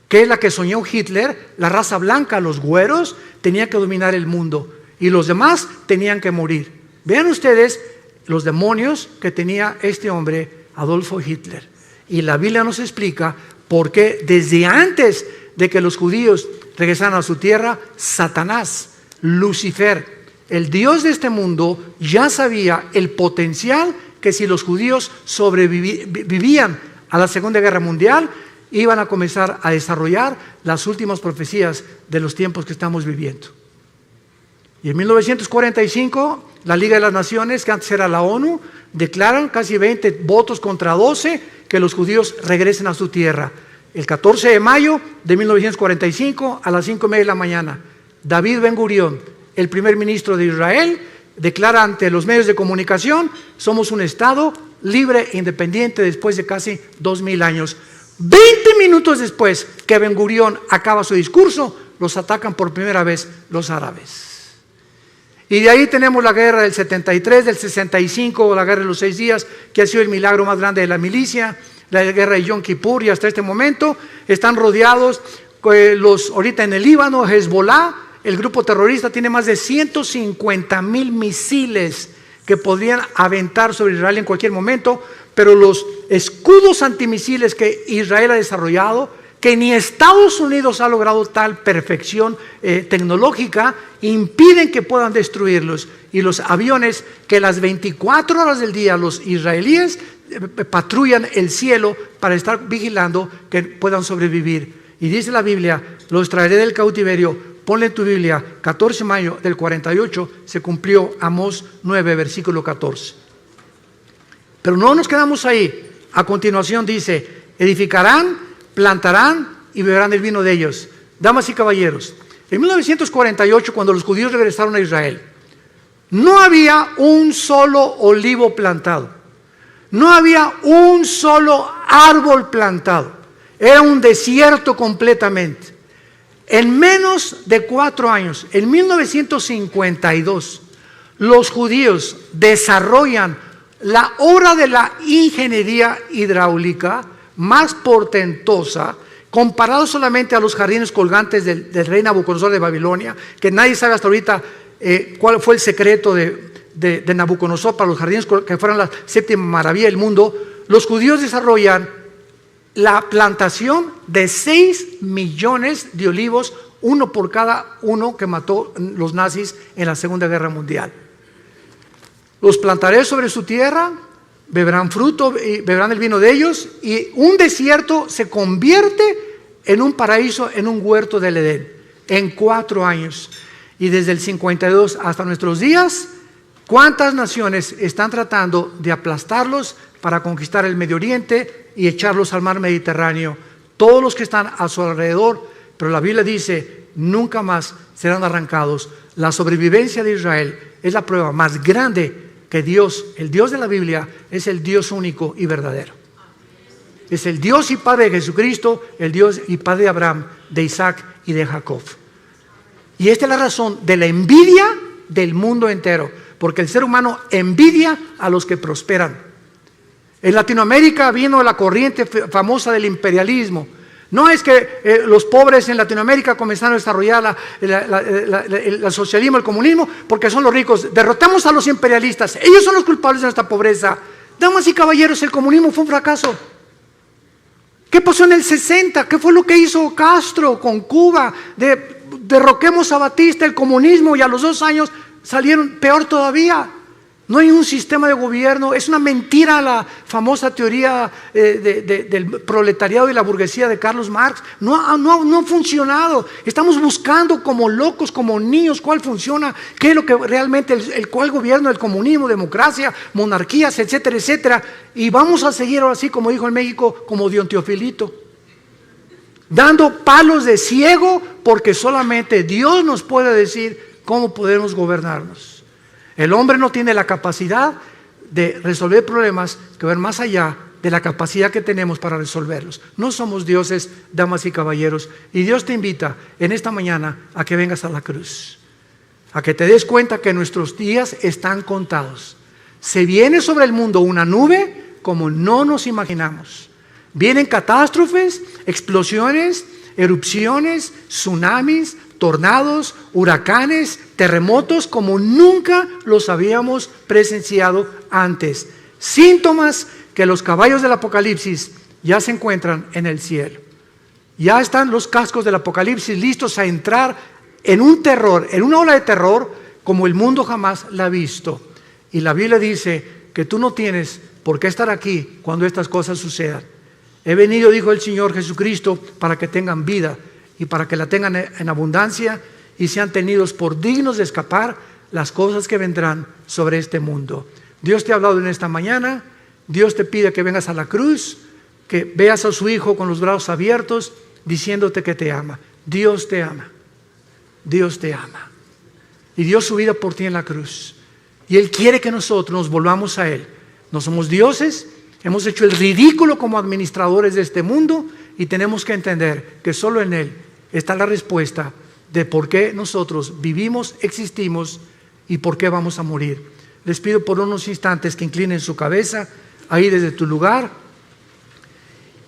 que es la que soñó Hitler, la raza blanca, los güeros, tenía que dominar el mundo y los demás tenían que morir. Vean ustedes los demonios que tenía este hombre, Adolfo Hitler. Y la Biblia nos explica por qué desde antes de que los judíos regresaran a su tierra, Satanás, Lucifer, el Dios de este mundo, ya sabía el potencial que si los judíos sobrevivían a la Segunda Guerra Mundial, iban a comenzar a desarrollar las últimas profecías de los tiempos que estamos viviendo. Y en 1945, la Liga de las Naciones, que antes era la ONU, declaran casi 20 votos contra 12 que los judíos regresen a su tierra. El 14 de mayo de 1945, a las 5:30 de la mañana, David Ben-Gurión, el primer ministro de Israel, declara ante los medios de comunicación: somos un Estado libre e independiente después de casi 2000 años. 20 minutos después que Ben-Gurión acaba su discurso, los atacan por primera vez los árabes. Y de ahí tenemos la guerra del 73, del 65, la guerra de los 6 días, que ha sido el milagro más grande de la milicia, la guerra de Yom Kippur, y hasta este momento están rodeados ahorita en el Líbano, Hezbollah, el grupo terrorista, tiene más de 150,000 misiles que podrían aventar sobre Israel en cualquier momento, pero los escudos antimisiles que Israel ha desarrollado, que ni Estados Unidos ha logrado tal perfección tecnológica, impiden que puedan destruirlos. Y los aviones que las 24 horas del día los israelíes patrullan el cielo para estar vigilando que puedan sobrevivir. Y dice la Biblia: los traeré del cautiverio. Ponle en tu Biblia, 14 de mayo del 48, se cumplió Amós 9, versículo 14. Pero no nos quedamos ahí. A continuación dice: edificarán, plantarán y beberán el vino de ellos. Damas y caballeros, en 1948, cuando los judíos regresaron a Israel, no había un solo olivo plantado, no había un solo árbol plantado, era un desierto completamente. En menos de 4 años, en 1952, los judíos desarrollan la obra de la ingeniería hidráulica más portentosa, comparado solamente a los jardines colgantes del rey Nabucodonosor de Babilonia, que nadie sabe hasta ahorita cuál fue el secreto de Nabucodonosor para los jardines que fueran la 7ª maravilla del mundo. Los judíos desarrollan la plantación de 6 millones de olivos, uno por cada uno que mató los nazis en la Segunda Guerra Mundial. Los plantaré sobre su tierra, beberán fruto y beberán el vino de ellos, y un desierto se convierte en un paraíso, en un huerto del Edén, en 4 años. Y desde el 52 hasta nuestros días, ¿cuántas naciones están tratando de aplastarlos para conquistar el Medio Oriente y echarlos al mar Mediterráneo? Todos los que están a su alrededor, pero la Biblia dice, nunca más serán arrancados. La sobrevivencia de Israel es la prueba más grande que Dios, el Dios de la Biblia, es el Dios único y verdadero. Es el Dios y Padre de Jesucristo, el Dios y Padre de Abraham, de Isaac y de Jacob. Y esta es la razón de la envidia del mundo entero, porque el ser humano envidia a los que prosperan. En Latinoamérica vino la corriente famosa del imperialismo. No es que los pobres en Latinoamérica comenzaron a desarrollar el socialismo, el comunismo, porque son los ricos. Derrotamos a los imperialistas, ellos son los culpables de nuestra pobreza. Damas y caballeros, el comunismo fue un fracaso. ¿Qué pasó en el 60? ¿Qué fue lo que hizo Castro con Cuba? Derroquemos a Batista, el comunismo, y a los 2 años salieron peor todavía. No hay un sistema de gobierno. Es una mentira la famosa teoría del proletariado y la burguesía de Carlos Marx. No ha funcionado. Estamos buscando como locos, como niños, cuál funciona, qué es lo que realmente, cuál gobierno, el comunismo, democracia, monarquías, etcétera, etcétera. Y vamos a seguir ahora sí, como dijo en México, como Don Teofilito, dando palos de ciego, porque solamente Dios nos puede decir cómo podemos gobernarnos. El hombre no tiene la capacidad de resolver problemas que van más allá de la capacidad que tenemos para resolverlos. No somos dioses, damas y caballeros, y Dios te invita en esta mañana a que vengas a la cruz, a que te des cuenta que nuestros días están contados. Se viene sobre el mundo una nube como no nos imaginamos. Vienen catástrofes, explosiones, erupciones, tsunamis, tornados, huracanes, terremotos como nunca los habíamos presenciado antes. Síntomas que los caballos del Apocalipsis ya se encuentran en el cielo. Ya están los cascos del Apocalipsis listos a entrar en un terror, en una ola de terror como el mundo jamás la ha visto. Y la Biblia dice que tú no tienes por qué estar aquí cuando estas cosas sucedan. He venido, dijo el Señor Jesucristo, para que tengan vida y para que la tengan en abundancia y sean tenidos por dignos de escapar las cosas que vendrán sobre este mundo. Dios te ha hablado en esta mañana. Dios te pide que vengas a la cruz, que veas a su Hijo con los brazos abiertos, diciéndote que te ama. Dios te ama. Dios te ama. Y dio su vida por ti en la cruz. Y Él quiere que nosotros nos volvamos a Él. No somos dioses, hemos hecho el ridículo como administradores de este mundo y tenemos que entender que solo en Él está la respuesta de por qué nosotros vivimos, existimos y por qué vamos a morir. Les pido por unos instantes que inclinen su cabeza ahí desde tu lugar,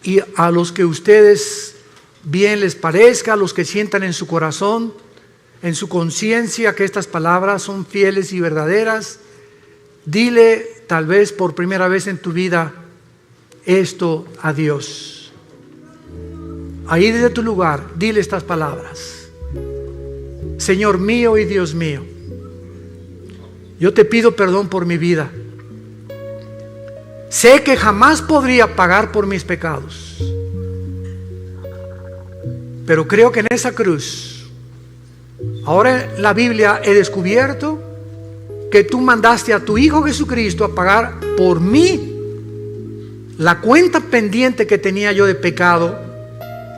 y a los que ustedes bien les parezca, a los que sientan en su corazón, en su conciencia que estas palabras son fieles y verdaderas, dile tal vez por primera vez en tu vida esto a Dios. Ahí desde tu lugar, dile estas palabras: Señor mío y Dios mío, yo te pido perdón por mi vida. Sé que jamás podría pagar por mis pecados, pero creo que en esa cruz, ahora en la Biblia he descubierto que tú mandaste a tu Hijo Jesucristo a pagar por mí la cuenta pendiente que tenía yo de pecado.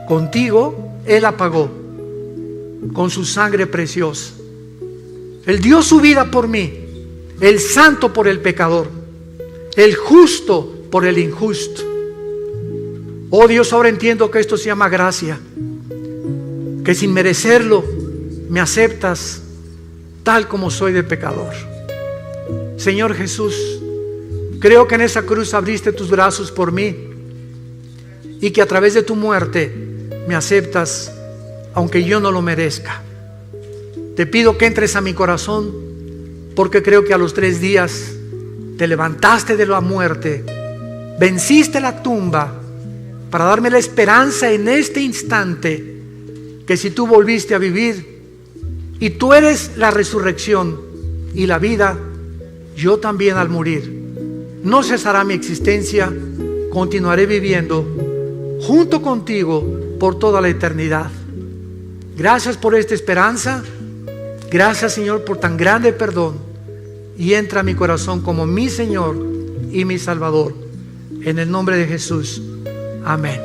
Contigo Él la pagó con su sangre preciosa. Él dio su vida por mí, el santo por el pecador, el justo por el injusto. Oh Dios, ahora entiendo que esto se llama gracia. que sin merecerlo me aceptas tal como soy de pecador. Señor Jesús, creo que en esa cruz abriste tus brazos por mí y que a través de tu muerte me aceptas aunque yo no lo merezca. Te pido que entres a mi corazón, porque creo que a los 3 días te levantaste de la muerte, venciste la tumba para darme la esperanza en este instante que si tú volviste a vivir y tú eres la resurrección y la vida, yo también al morir no cesará mi existencia, continuaré viviendo junto contigo por toda la eternidad. Gracias por esta esperanza. Gracias, Señor, por tan grande perdón, y entra a mi corazón como mi Señor y mi Salvador. En el nombre de Jesús. Amén.